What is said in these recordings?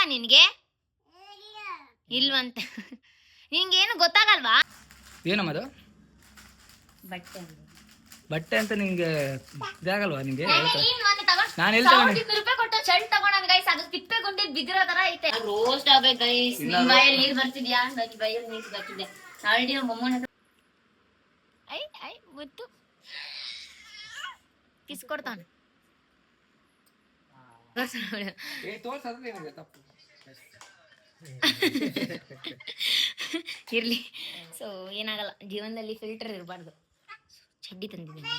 ಗೊತ್ತಲ್ವಾ ನಿನ್ಗೆ? ಇಲ್ವಂತ ನಿಂಗೇನು ಗೊತ್ತಾಗಲ್ವಾ? ಏನಮ್ಮದು ಬಟ್ಟೆ ಬಟ್ಟೆ ಅಂತ ನಿಂಗೆ ಇದಾಗಲ್ವಾ ನಿಂಗೆ? ನಾನು ರೂಪಾಯಿ ಕೊಟ್ಟು ಶರ್ಟ್ ತಗೊಂಡ್ ಗೈಸ್, ಅದು ತಿಪ್ಪೆ ಗುಂಡಿಲ್ ಬಿದ್ದಿರೋ ತರ ಐತೆ. ರೋಸ್ಟ್ ಆಗ್ಬೇಕು ಗೈಸ್. ನಿಮ್ ಬಾಯಲ್ಲಿ ನೀರ್ ಬರ್ತಿದ್ಯಾ? ನನ್ನ ಬಾಯಲ್ಲಿ ನೀರ್ ಬರ್ತಿದೆ. ಆಲ್ರೆಡಿ ನಮ್ಮ ಅಮ್ಮನ ಐ ಗೊತ್ತು ಕಿಸ್ ಕೊಡ್ತಾನೆ. ಇರ್ಲಿ, ಸೊ ಏನಾಗಲ್ಲ, ಜೀವನದಲ್ಲಿ ಫಿಲ್ಟರ್ ಇರಬಾರ್ದು. ಚಡ್ಡಿ ತಂದಿದ್ದೀನಿ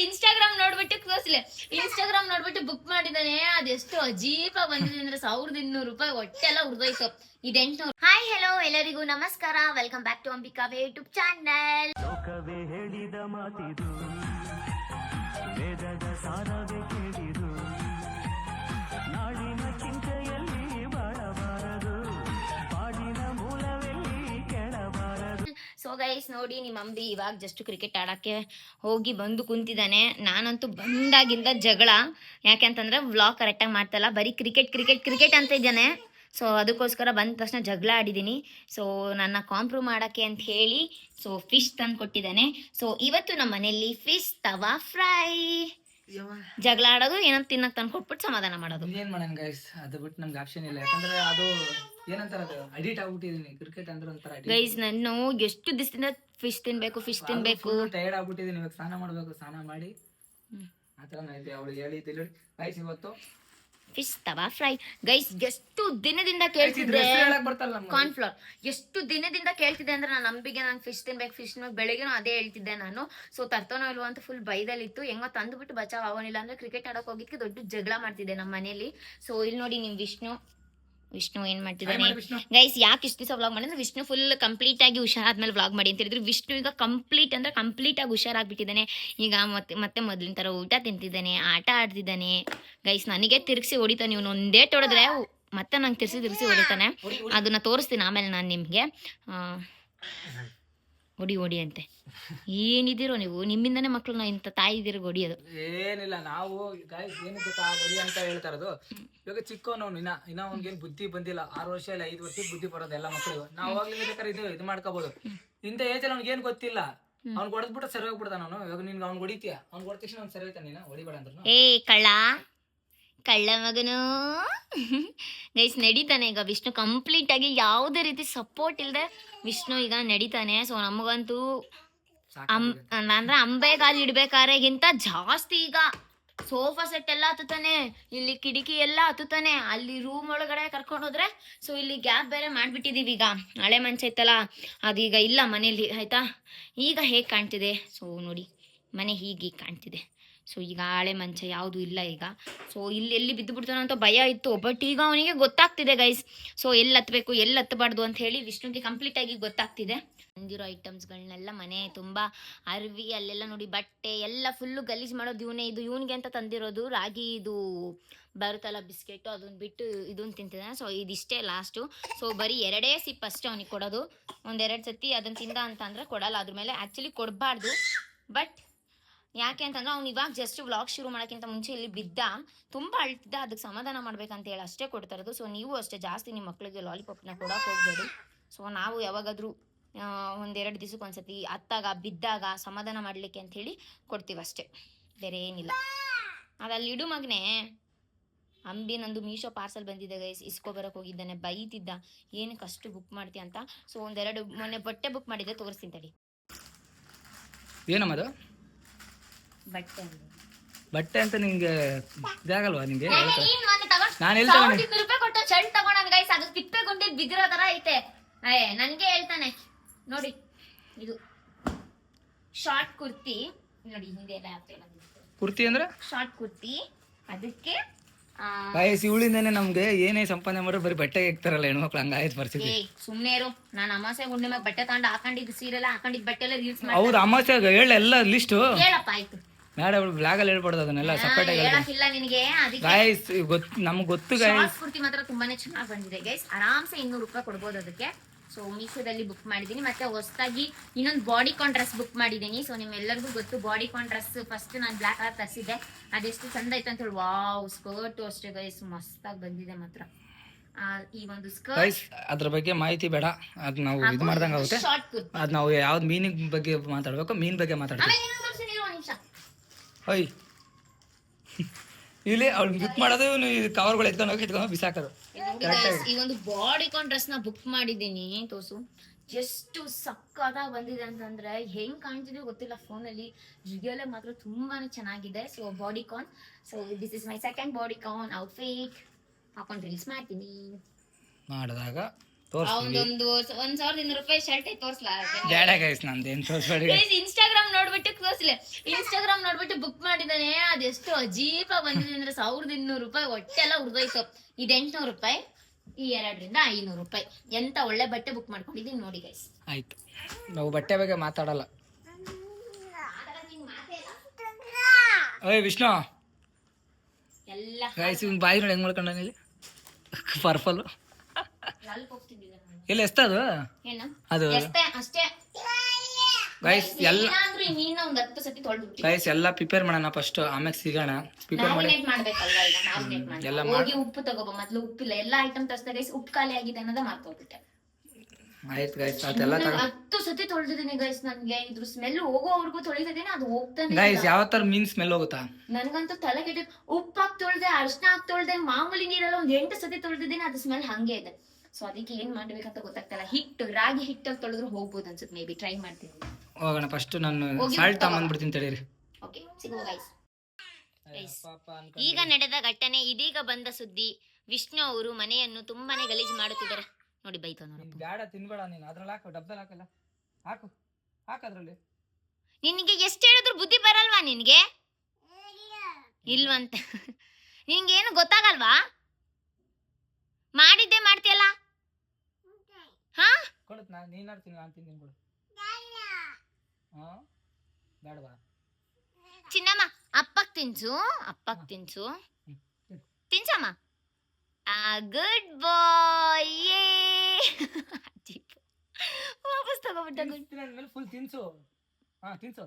ಇನ್ಸ್ಟಾಗ್ರಾಮ್ ನೋಡ್ಬಿಟ್ಟು ತೋರ್ಸ್ಲೆ. ಇನ್ಸ್ಟಾಗ್ರಾಮ್ ನೋಡ್ಬಿಟ್ಟು ಬುಕ್ ಮಾಡಿದಾನೆ. ಅದೆಷ್ಟು ಅಜೀಬಾಗಿ ಬಂದಿದೆ ಅಂದ್ರೆ 1200 ರೂಪಾಯಿ. ಹೊಟ್ಟೆ ಎಲ್ಲ ಉರ್ದೋಯ್ತು. ಇದು 800. ಹಾಯ್ ಹೆಲೋ ಎಲ್ಲರಿಗೂ ನಮಸ್ಕಾರ. ವೆಲ್ಕಮ್ ಬ್ಯಾಕ್ ಟು ಅಂಬಿಕಾವೇ ಯೂಟ್ಯೂಬ್ ಚಾನಲ್. ಸೊ ಗೈಸ್ ನೋಡಿ, ನಿಮ್ಮ ಅಂಬಿ ಇವಾಗ ಜಸ್ಟ್ ಕ್ರಿಕೆಟ್ ಆಡಕ್ಕೆ ಹೋಗಿ ಬಂದು ಕುಂತಿದ್ದಾನೆ. ನಾನಂತೂ ಬಂದಾಗಿಂದ ಜಗಳ. ಯಾಕೆಂತಂದ್ರೆ ವ್ಲಾಗ್ ಕರೆಕ್ಟಾಗಿ ಮಾಡ್ತಲ್ಲ, ಬರೀ ಕ್ರಿಕೆಟ್ ಕ್ರಿಕೆಟ್ ಕ್ರಿಕೆಟ್ ಅಂತ ಇದ್ದಾನೆ. ಸೊ ಅದಕ್ಕೋಸ್ಕರ ಬಂದ ತಕ್ಷಣ ಜಗಳ ಆಡಿದ್ದೀನಿ. ಸೊ ನನ್ನ ಕಾಂಪ್ರೂವ್ ಮಾಡೋಕ್ಕೆ ಅಂತ ಹೇಳಿ ಸೊ ಫಿಶ್ ತಂದು ಕೊಟ್ಟಿದ್ದಾನೆ. ಸೊ ಇವತ್ತು ನಮ್ಮ ಮನೆಯಲ್ಲಿ ಫಿಶ್ ತವಾ ಫ್ರೈ. ಜಗಳ ಆಡೋದು, ಏನಂತ ತಿನ್ನಕ್ ತಂದು ಕೊಟ್ಬಿಟ್ಟು ಸಮಾಧಾನ ಮಾಡೋದು. ಏನ್ ಮಾಡೋಣ ಗೈಸ್, ಅದು ಬಿಟ್ಟು ನಮ್ಗೆ ಆಪ್ಷನ್ ಇಲ್ಲ. ಯಾಕಂದ್ರೆ ಅದು ಏನಂತಾರ, ಅದು ಅಡಿಟ್ ಆಗ್ಬಿಟ್ಟಿದೀನಿ ಕ್ರಿಕೆಟ್ ಅಂದ್ರೆ ಒಂಥರ ಗೈಸ್. ನಾನು ಎಷ್ಟು ದಿವಸದಿಂದ ಫಿಶ್ ತಿನ್ಬೇಕು ಟೈರ್ಡ್ ಆಗ್ಬಿಟ್ಟಿದೀನಿ. ಇವಾಗ ಸ್ನಾನ ಮಾಡ್ಬೇಕು, ಸ್ನಾನ ಮಾಡಿ ಆತರ ಅವಳು ಹೇಳಿದ್ದಿಲ್ಲ ಗೈಸ್. ಇವತ್ತು ಫಿಶ್ ತವಾ ಫ್ರೈ ಗೈಸ್. ಎಷ್ಟು ದಿನದಿಂದ ಕೇಳ್ತಿದ್ದೆ ಕಾರ್ನ್ಫ್ಲವರ್, ಎಷ್ಟು ದಿನದಿಂದ ಕೇಳ್ತಿದ್ದೆ ಅಂದ್ರೆ ನಾನು ನಂಬಿಗೆ ನಾನು ಫಿಶ್ ತಿನ್ಬೇಕು, ಫಿಶ್ ಬೆಳಿಗ್ಗೆನೂ ಅದೇ ಹೇಳ್ತಿದ್ದೆ ನಾನು. ಸೊ ತರ್ತಾನೋ ಇಲ್ವೋ ಅಂತ ಫುಲ್ ಬೈದಲ್ಲಿತ್ತು. ಹೆಂಗೋ ತಂದುಬಿಟ್ಟು ಬಚಾವ್ ಆಗೋನಿಲ್ಲ ಅಂದ್ರೆ ಕ್ರಿಕೆಟ್ ಆಡೋಕೆ ಹೋಗಿದ್ದಕ್ಕೆ ದೊಡ್ಡ ಜಗಳ ಮಾಡ್ತಿದ್ದೆ ನಮ್ಮ ಮನೇಲಿ. ಸೊ ಇಲ್ಲಿ ನೋಡಿ ನಿಮ್ ವಿಷ್ಣು ಏನ್ ಮಾಡ್ತಿದ್ದಾನೆ ಗೈಸ್. ಯಾಕೆ ಇಷ್ಟು ದಿವಸ ವ್ಲಾಗ್ ಮಾಡಿದ್ರೆ ವಿಷ್ಣು ಫುಲ್ ಕಂಪ್ಲೀಟ್ ಆಗಿ ಹುಷಾರಾದ್ಮೇಲೆ ವ್ಲಾಗ್ ಮಾಡಿ ಅಂತ ಹೇಳಿದ್ರು. ವಿಷ್ಣು ಈಗ ಕಂಪ್ಲೀಟ್ ಆಗಿ ಹುಷಾರಾಗ್ಬಿಟ್ಟಿದ್ದಾನೆ. ಈಗ ಮತ್ತೆ ಮೊದ್ಲಿನ ತರ ಊಟ ತಿಂತಿದ್ದಾನೆ, ಆಟ ಆಡ್ತಿದ್ದಾನೆ ಗೈಸ್. ನನಗೆ ತಿರ್ಗಿಸಿ ಹೊಡಿತಾನೆ ಇವನು. ಒಂದೇ ತೊಡೆದ್ರೆ ಮತ್ತೆ ನಂಗೆ ತಿರ್ಸಿ ಹೊಡಿತಾನೆ. ಅದನ್ನ ತೋರಿಸ್ತೀನಿ ಆಮೇಲೆ ನಾನು ನಿಮ್ಗೆ. ಹೊಡಿ ಅಂತೆ. ಏನಿದ್ದೀರೋ ನೀವು, ನಿಮ್ಮಿಂದನೇ ಮಕ್ಕಳನ್ನ ಇಂಥ ತಾಯಿ ಇದ್ದೀರ ಹೊಡಿಯೋದು. ಏನಿಲ್ಲ, ನಾವು ಏನು ಗೊತ್ತಾ ಹೊಡಿ ಅಂತ ಹೇಳ್ತಾ ಇರೋದು. ಇವಾಗ ಚಿಕ್ಕವನವನು ಇನ್ನ ಅವ್ನಿಗೇನು ಬುದ್ಧಿ ಬಂದಿಲ್ಲ. 6 ವರ್ಷ ಇಲ್ಲ 5 ವರ್ಷಕ್ಕೆ ಬುದ್ಧಿ ಬರೋದು ಎಲ್ಲ ಮಕ್ಕಳಿಗೆ. ನಾವು ಅವಾಗಲೇ ಬೇಕಾದ್ರೆ ಇದು ಮಾಡ್ಕೋಬಹುದು. ಇಂಥ ಏಜಲ್ಲಿ ಅವ್ನಿಗೇನು ಗೊತ್ತಿಲ್ಲ. ಅವ್ನು ಹೊಡೆದ್ಬಿಟ್ಟು ಸರಿ ಹೋಗ್ಬಿಡ್ತಾನ ಅವನು. ಇವಾಗ ನಿನ್ಗೆ ಅವ್ನು ಹೊಡಿತೀಯ, ಅವ್ನು ಹೊಡೆದ ತಕ್ಷಣ ಅವ್ನು ಸರಿ ಹೋಯ್ತಾನೆ. ನೀನು ಹೊಡಿಬೇಡ ಅಂದ್ರು. ಕಳ್ಳ ಮಗನು ಗೈಸ್ ನಡೀತಾನೆ ಈಗ ವಿಷ್ಣು ಕಂಪ್ಲೀಟ್ ಆಗಿ. ಯಾವುದೇ ರೀತಿ ಸಪೋರ್ಟ್ ಇಲ್ಲದೆ ವಿಷ್ಣು ಈಗ ನಡೀತಾನೆ. ಸೊ ನಮಗಂತೂ ಅಂದ್ರೆ ಅಂಬೆಗಾಲು ಇಡ್ಬೇಕಾರೆಗಿಂತ ಜಾಸ್ತಿ ಈಗ ಸೋಫಾ ಸೆಟ್ ಎಲ್ಲ ಹತ್ತುತ್ತಾನೆ, ಇಲ್ಲಿ ಕಿಟಕಿ ಎಲ್ಲ ಹತ್ತುತ್ತಾನೆ, ಅಲ್ಲಿ ರೂಮ್ ಒಳಗಡೆ ಕರ್ಕೊಂಡು ಹೋದ್ರೆ. ಸೊ ಇಲ್ಲಿ ಗ್ಯಾಪ್ ಬೇರೆ ಮಾಡ್ಬಿಟ್ಟಿದೀವಿ. ಈಗ ಹಳೆ ಮಂಚ ಇತ್ತಲ್ಲ, ಅದೀಗ ಇಲ್ಲ ಮನೇಲಿ, ಆಯ್ತಾ. ಈಗ ಹೇಗೆ ಕಾಣ್ತಿದೆ ಸೊ ನೋಡಿ, ಮನೆ ಹೀಗೆ ಕಾಣ್ತಿದೆ. ಸೊ ಈಗ ಹಳೆ ಮಂಚ ಯಾವುದು ಇಲ್ಲ ಈಗ. ಸೊ ಇಲ್ಲಿ ಎಲ್ಲಿ ಬಿದ್ದು ಬಿಡ್ತಾನೋ ಅಂತ ಭಯ ಇತ್ತು. ಬಟ್ ಈಗ ಅವನಿಗೆ ಗೊತ್ತಾಗ್ತಿದೆ ಗೈಸ್. ಸೊ ಎಲ್ಲಿ ಹತ್ತಬೇಕು ಎಲ್ಲಿ ಹತ್ತಬಾರ್ದು ಅಂತ ಹೇಳಿ ವಿಷ್ಣುಗೆ ಕಂಪ್ಲೀಟ್ ಆಗಿ ಗೊತ್ತಾಗ್ತಿದೆ. ತಂದಿರೋ ಐಟಮ್ಸ್ಗಳನ್ನೆಲ್ಲ ಮನೆ ತುಂಬ ಅರ್ವಿ ಅಲ್ಲೆಲ್ಲ ನೋಡಿ ಬಟ್ಟೆ ಎಲ್ಲ ಫುಲ್ಲು ಗಲೀಜು ಮಾಡೋದು ಇವನೇ. ಇದು ಇವನಿಗೆ ಅಂತ ತಂದಿರೋದು ರಾಗಿ ಇದು ಬರುತ್ತಲ್ಲ ಬಿಸ್ಕೆಟು, ಅದನ್ನ ಬಿಟ್ಟು ಇದನ್ನ ತಿಂತಿದ್ದಾನೆ. ಸೊ ಇದಿಷ್ಟೇ ಲಾಸ್ಟು. ಸೊ ಬರೀ 2 ಸಿಪ್ ಅಷ್ಟೇ ಅವನಿಗೆ ಕೊಡೋದು. 1-2 ಸತಿ ಅದನ್ನು ತಿಂದ ಅಂತ ಅಂದರೆ ಕೊಡಲ್ಲ. ಅದ್ರ ಮೇಲೆ ಆ್ಯಕ್ಚುಲಿ ಕೊಡಬಾರ್ದು. ಬಟ್ ಯಾಕೆ ಅಂತಂದ್ರೆ ಅವ್ನು ಇವಾಗ ಜಸ್ಟ್ ವ್ಲಾಗ್ ಶುರು ಮಾಡೋಕ್ಕಿಂತ ಮುಂಚೆ ಇಲ್ಲಿ ಬಿದ್ದ, ತುಂಬ ಅಳ್ತಿದ್ದ. ಅದಕ್ಕೆ ಸಮಾಧಾನ ಮಾಡ್ಬೇಕಂತ ಹೇಳಿ ಅಷ್ಟೇ ಕೊಡ್ತಾ ಇರೋದು. ಸೊ ನೀವು ಅಷ್ಟೇ ಜಾಸ್ತಿ ನಿಮ್ಮ ಮಕ್ಕಳಿಗೆ ಲಾಲಿಪಾಪ್ನ ಕೊಡೋಕೆ ಹೋಗಬೇಡಿ. ಸೊ ನಾವು ಯಾವಾಗಾದರೂ 1-2 ದಿವಸಕ್ಕೆ ಒಂದ್ಸತಿ ಅತ್ತಾಗ ಬಿದ್ದಾಗ ಸಮಾಧಾನ ಮಾಡಲಿಕ್ಕೆ ಅಂತ ಹೇಳಿ ಕೊಡ್ತೀವಿ ಅಷ್ಟೇ, ಬೇರೆ ಏನಿಲ್ಲ. ಅದಲ್ಲಿ ಇಡು ಮಗನೇ. ಅಂಬಿ ನಂದು ಮೀಶೋ ಪಾರ್ಸಲ್ ಬಂದಿದೆ ಗೈಸ್, ಇಸ್ಕೊಬರಕ್ಕೆ ಹೋಗಿದ್ದಾನೆ. ಬೈತಿದ್ದ ಏನಕ್ಕೆ ಅಷ್ಟು ಬುಕ್ ಮಾಡ್ತೀಯ ಅಂತ. ಸೊ 1-2 ಮೊನ್ನೆ ಬಟ್ಟೆ ಬುಕ್ ಮಾಡಿದ್ದೆ, ತೋರಿಸ್ತೀನಿ ತಡಿ. ಏನಮ್ಮದು ಬಟ್ಟೆ ಅಂತ ನಿಂಗೆ ಇದಾಗಲ್ವಾ ನಿಂಗೆ? ನಾನು ರೂಪಾಯಿ ಕೊಟ್ಟು ಶರ್ಟ್ ತಗೊಂಡ್ ಗೈಸ್, ಅದು ತಿಪ್ಪೆ ಗುಂಡಿಲ್ ಬಿದ್ದಿರೋ ತರ ಐತೆ. ನನ್ಗೆ ಹೇಳ್ತಾನೆ ನೋಡಿ, ಇದು ಶಾರ್ಟ್ ಕುರ್ತಿ ನೋಡಿ, ಹಿಂದೆ ಎಲ್ಲ ಕುರ್ತಿ ಅಂದ್ರೆ ಶಾರ್ಟ್ ಕುರ್ತಿ. ಅದಕ್ಕೆ ಇವಳಿಂದಾನೆ ನಮ್ಗೆ ಏನೇ ಸಂಪಾದನೆ ಮಾಡೋ ಬರೀ ಬಟ್ಟೆಗೆ ಇರ್ತಾರಲ್ಲ ಹೆಣ್ಮಕ್ಳು, ಹಂಗಾಯ್ತು ಪರಿಸ್ಥಿತಿ. ಸುಮ್ನೆ ಇರು. ನಾನು ಅಮಾಸೆ ಗುಂಡಿ ಮೇಲೆ ಬಟ್ಟೆ ತಗೊಂಡು ಹಾಕೊಂಡಿದ್ದು ಸೀರೆಲ್ಲ ಹಾಕೊಂಡಿದ್ ಬಟ್ಟೆ ಎಲ್ಲ ರೀಲ್ಸ್ ಮಾಡಿ. ಹೌದು, ಅಮಾಸೆ ಹೇಳ ಎಲ್ಲ ಲಿಸ್ಟ್ ಹೇಳಪ್ಪ. ಆಯ್ತು ಬೇಡ, ಬ್ಲಾಗ್ ಅಲ್ಲಿ ಹೇಳ್ಬಾರ್ದು ಅದನ್ನೆಲ್ಲ ಸಪರೇಟ್ ಆಗಿ ಹೇಳಕ್ಕಿಲ್ಲ ನಿನಗೆ. ಗೈಸ್ ನಮ್ಗೆ ಗೊತ್ತು ಗೈಸ್. ಕುರ್ತಿ ಮಾತ್ರ ತುಂಬಾನೇ ಚೆನ್ನಾಗಿ ಬಂದಿದೆ ಗೈಸ್. ಆರಾಮ್ಸೆ 200 ರೂಪಾಯಿ ಕೊಡ್ಬೋದು ಅದಕ್ಕೆ. ಸೊ ಮೀಶೋದಲ್ಲಿ ಬುಕ್ ಮಾಡಿದ್ದೀನಿ. ಮತ್ತೆ ಹೊಸದಾಗಿ ಇನ್ನೊಂದು ಬಾಡಿಕಾನ್ ಡ್ರೆಸ್ ಬುಕ್ ಮಾಡಿದ್ದೀನಿ. ಸೊ ನಿಮ್ಮೆಲ್ಲರಿಗೂ ಗೊತ್ತು ಬಾಡಿಕಾನ್ ಡ್ರೆಸ್ ಫಸ್ಟ್ ನಾನು ಬ್ಲ್ಯಾಕ್ ಕಲರ್ ತರಿಸಿದ್ದೆ, ಅದೆಷ್ಟು ಚಂದ ಆಯ್ತು ಅಂತ ಹೇಳಿ. ವಾವ್, ಸ್ಕರ್ಟು ಅಷ್ಟೇ ಗೈಸ್ ಮಸ್ತಾಗಿ ಬಂದಿದೆ ಮಾತ್ರ. ಈ ಒಂದು ಸ್ಕರ್ಟ್ ಅದ್ರ ಬಗ್ಗೆ ಮಾಹಿತಿ ಬೇಡ, ಅದು ನಾವು ಇದು ಮಾಡ್ದಂಗೆ ಆಗುತ್ತೆ. ಶಾರ್ಟ್ ಕುರ್ತಿ. ಅದು ನಾವು ಯಾವ್ದು ಮೀನಿಂಗ್ ಬಗ್ಗೆ ಮಾತಾಡ್ಬೇಕು, ಮೀನ್ ಬಗ್ಗೆ ಮಾತಾಡ್ತೀವಿ. ಆಮೇಲೆ ಇನ್ನೊಂದು ತೋರಿಸ್ತೀನಿ ಇರು, ಒಂದ್ ನಿಮಿಷ. ಓಯ್ ಇಲ್ಲಿ ಅವ್ಳು ಬುಕ್ ಮಾಡೋದು, ಕವರ್ಗಳು ಎತ್ಕೊಂಡು ಬಿಸಾಕೋದು. ಈ ಒಂದು ಬಾಡಿಕಾನ್ ಡ್ರೆಸ್ ನ ಬುಕ್ ಮಾಡಿದ್ದೀನಿ. ತೋರ್ಸು ಎಷ್ಟು ಸಕ್ಕತ್ತಾಗಿ ಬಂದಿದೆ ಅಂತಂದ್ರೆ, ಹೆಂಗ್ ಕಾಣ್ತಿದೆ ಗೊತ್ತಿಲ್ಲ ಫೋನಲ್ಲಿ, ರಿಯಲ್ ಮಾತ್ರ ತುಂಬಾನೇ ಚೆನ್ನಾಗಿದೆ. So bodycon, so this is my second bodycon outfit. ಹಾಕೊಂಡು ರೀಲ್ಸ್ ಮಾಡ್ತೀನಿ ಮಾಡಿದಾಗ ಒಂದೊಂದು 1,200 ರೂಪಾಯಿ ಶರ್ಟ್ ತೋರ್ಸ್ಲಾ? ಬೇಡ ಗೈಸ್, ನಂದೇನು ತೋರಿಸ್ಬೇಡಿ. ಇನ್ಸ್ಟಾಗ್ರಾಮ್ ನೋಡ್ಬಿಟ್ಟು ತೋರ್ಸ್ಲೆ. ಇನ್ಸ್ಟಾಗ್ರಾಮ್ ನೋಡ್ಬಿಟ್ಟು ಬುಕ್ ಮಾಡಿದಾನೆ, ಅದೆಷ್ಟು ಅಜೀಬಾಗಿ ಬಂದಿದೆ ಅಂದ್ರೆ 1,200 ರೂಪಾಯಿ ಹೊಟ್ಟೆಲ್ಲ ಉಡ್ದೋಯ್ತು. ಇದು 800 ರೂಪಾಯಿ, ಈ 2ರಿಂದ 500 ರೂಪಾಯಿ. ಎಂತ ಒಳ್ಳೆ ಬಟ್ಟೆ ಬುಕ್ ಮಾಡ್ಕೊಂಡಿದ್ದೀನಿ ನೋಡಿ ಗೈಸ್. ಆಯ್ತು, ನಾವು ಬಟ್ಟೆ ಬಗ್ಗೆ ಮಾತಾಡಲ್ಲ. ಓಯ್ ವಿಷ್ಣು, ಎಲ್ಲ ಗೈಸ್ ಇವ್ನು ಬಾಯಿ ನೋಡಿ ಹೆಂಗ್ ಮಾಡ್ಕೊಂಡ ಇಲ್ಲಿ ಪರ್ಪಲ್ ಎಲ್ಲಿ ಎಷ್ಟದು ಏನು ಅದು ಅಷ್ಟೇ ಗೈಸ್. ಎಲ್ಲ ನೀನು ಒಂದು 10 ಸತಿ ತೊಳ್ದ್ಬಿಟ್ಟು ಗೈಸ್ ಎಲ್ಲ ಪ್ರಿಪೇರ್ ಮಾಡೋಣ ಫಸ್ಟ್, ಆಮೇಲೆ ಸಿಗೋಣ. ಪ್ರಿಪೇರ್ ಮಾಡಿ ಮ್ಯಾರಿನೇಟ್ ಮಾಡ್ಬೇಕಲ್ವಾ? ಈಗ ಮ್ಯಾರಿನೇಟ್ ಮಾಡಿ ಎಲ್ಲ ಹೋಗಿ ಉಪ್ಪು ತಗೋಬ. ಮೊದ್ಲು ಉಪ್ಪಿಲ್ಲ, ಎಲ್ಲ ಐಟಮ್ ತರಿಸಿದ ಗೈಸ್ ಉಪ್ಪು ಖಾಲಿ ಆಗಿದೆ ಅನ್ನೋದ ಮಾರ್ತೋಗ್ಬಿಟ್ಟೆ. ಆಯ್ತು ಗೈಸ್, ಅದೆಲ್ಲ 10 ಸತಿ ತೊಳ್ದಿದ್ದೀನಿ ಗೈಸ್. ನನ್ಗೆ ಇದ್ರ ಸ್ಮೆಲ್ ಹೋಗೋವರೆಗೂ ತೊಳಿತಿದ್ದೀನಿ, ಅದು ಹೋಗ್ತಾನೆ. ಗೈಸ್ ಯಾವ ತರ ಮೀನ್ ಸ್ಮೆಲ್ ಹೋಗುತ್ತಾ? ನನ್ಗಂತೂ ತಲೆ ಕೆಟ್ಟ. ಉಪ್ಪು ಹಾಕಿ ತೊಳ್ದೆ, ಅರ್ಶನ ಹಾಕಿ ತೊಳ್ದೆ, ಮಾಮೂಲಿ ನೀರೆಲ್ಲ 8 ಸತಿ ತೊಳ್ದಿದ್ದೀನಿ, ಅದು ಸ್ಮೆಲ್ ಹಂಗೆ ಇದೆ. ಸೊ ಅದಕ್ಕೆ ಏನ್ ಮಾಡ್ಬೇಕಂತ ಗೊತ್ತಾಗ್ತಲ್ಲ. ಹಿಟ್ಟು, ರಾಗಿ ಹಿಟ್ಟಲ್ಲಿ ತೊಳೆದ್ರು ಹೋಗ್ಬೋದು ಅನ್ಸುತ್ತೆ. ಮೇ ಬಿ ಟ್ರೈ ಮಾಡ್ತೀನಿ. ಹೋಗೋಣ ಫಸ್ಟ್. ನಾನು ಸಾಲ್ಟ್ ತಗೊಂಡ್ಬಿಡ್ತೀನಿ ತಡೀರಿ. ಓಕೆ, ಸಿಗುವ ಗೈಸ್. ಈಗ ನಡೆದ ಘಟನೆ, ಇದೀಗ ಬಂದ ಸುದ್ದಿ. ವಿಷ್ಣು ಅವರು ಮನೆಯನ್ನು ತುಂಬಾನೇ ಗಲೀಜು ಮಾಡುತ್ತಿದ್ದಾರೆ ನೋಡಿ. ಬೈತ ನೋಡಿ. ಬೇಡ ತಿನ್ಬೇಡ ನೀನು, ಅದ್ರಲ್ಲಿ ಹಾಕು, ಡಬ್ಬದಲ್ಲಿ ಹಾಕಲ್ಲ, ಹಾಕು ಅದ್ರಲ್ಲಿ. ನಿನಗೆ ಎಷ್ಟು ಹೇಳಿದ್ರು ಬುದ್ಧಿ ಬರಲ್ವಾ ನಿನ್ಗೆ? ಇಲ್ವಂತ ನಿನ್ಗೇನು ಗೊತ್ತಾಗಲ್ವಾ? ಮಾಡಿದ್ದೆ ಮಾಡ್ತೀಯಲ್ಲ. ಹಾ ಕೊಡುತ್ತ ನೀನ್ ಆಡ್ತೀನಿ, ನಾನು ತಿಂತೀನಿ ಕೊಡು. ಹಾ ಬೇಡವಾ ಚಿನ್ನಮ್ಮ? ಅಪ್ಪಕ್ ತಿನ್ಸು, ಅಪ್ಪಕ್ ತಿನ್ಸು, ತಿನ್ಸಮ್ಮ. ಗುಡ್ ಬಾಯ್. ವಾಪಸ್ ತಗೋಬಿಟ್ಟ. ಫುಲ್ ತಿನ್ಸು. ಹಾ ತಿನ್ಸು,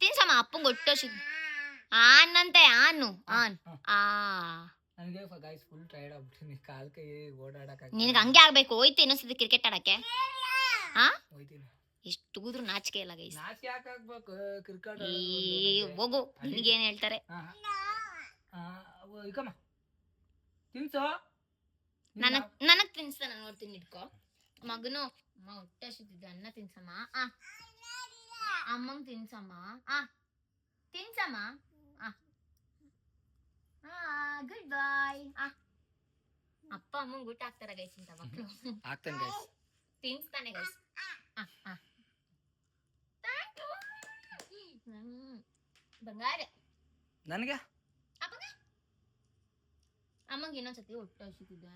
ತಿನ್ಸಮ್ಮ. ಅಪ್ಪಂಗೆ ಒಟ್ಟು ಆನಂತೆ ಆನು ಆನ್ ಆ ನನಗೆ ಗೈಸ್ ಫುಲ್ ಟೈರ್ಡ್ ಆಗ್ಬಿಟ್ಟಿನಿ, ಕಾಲ್ ಕೈ ಓಡಾಡಕ. ನಿನಗೆ ಹಂಗೆ ಆಗ್ಬೇಕು. ಹೋಯ್ತು ಇನ್ನೊಂದ್ಸತಿ ಕ್ರಿಕೆಟ್ ಆಡಕ್ಕೆ. ಹಾ ಹೋಯ್ತೀನಿ. ಎಷ್ಟು ತೂದ್ರು ನಾಚಿಕೆ ಇಲ್ಲ ಗೈಸ್. ನಾಚಿಕೆ ಯಾಕೆ ಆಗ್ಬೇಕು? ಕ್ರಿಕೆಟ್ ಹೋಗು, ನಿನಗೇನು ಹೇಳ್ತಾರೆ? ಇಕಮ್ಮ ತಿನ್ಸು. ನನಗ್ ತಿನ್ಸ್ತ, ನಾನು ನೋಡ್ತೀನಿ. ಇಟ್ಕೋ ಮಗನು. ಅಮ್ಮ ಹೊಟ್ಟೆ ಹಸಿತಿದ್ದೆ, ಅನ್ನ ತಿನ್ಸಮ್ಮ. ಅಮ್ಮಂಗ್ ತಿನ್ಸಮ್ಮ. ತಿನ್ಸಮ್ಮ. ಗುಡ್ ಬಾಯ್. ಅಪ್ಪ ಅಮ್ಮಂಗ್ ಊಟ ಹಾಕ್ತಾರ ಗೈಸ್ ಇಂತ ಮಕ್ಕಳು. ಆಗ್ತಾನೆ ಗೈಸ್, ತಿನ್ಸ್ತಾನೆ ಗೈಸ್. ಬಂಗಾರ ನನಗೆ ಅಮ್ಮಂಗೆ ಇನ್ನೊಂದ್ಸತಿ ಹೊಟ್ಟೆ ಹಸಿತಿದ್ದೆ.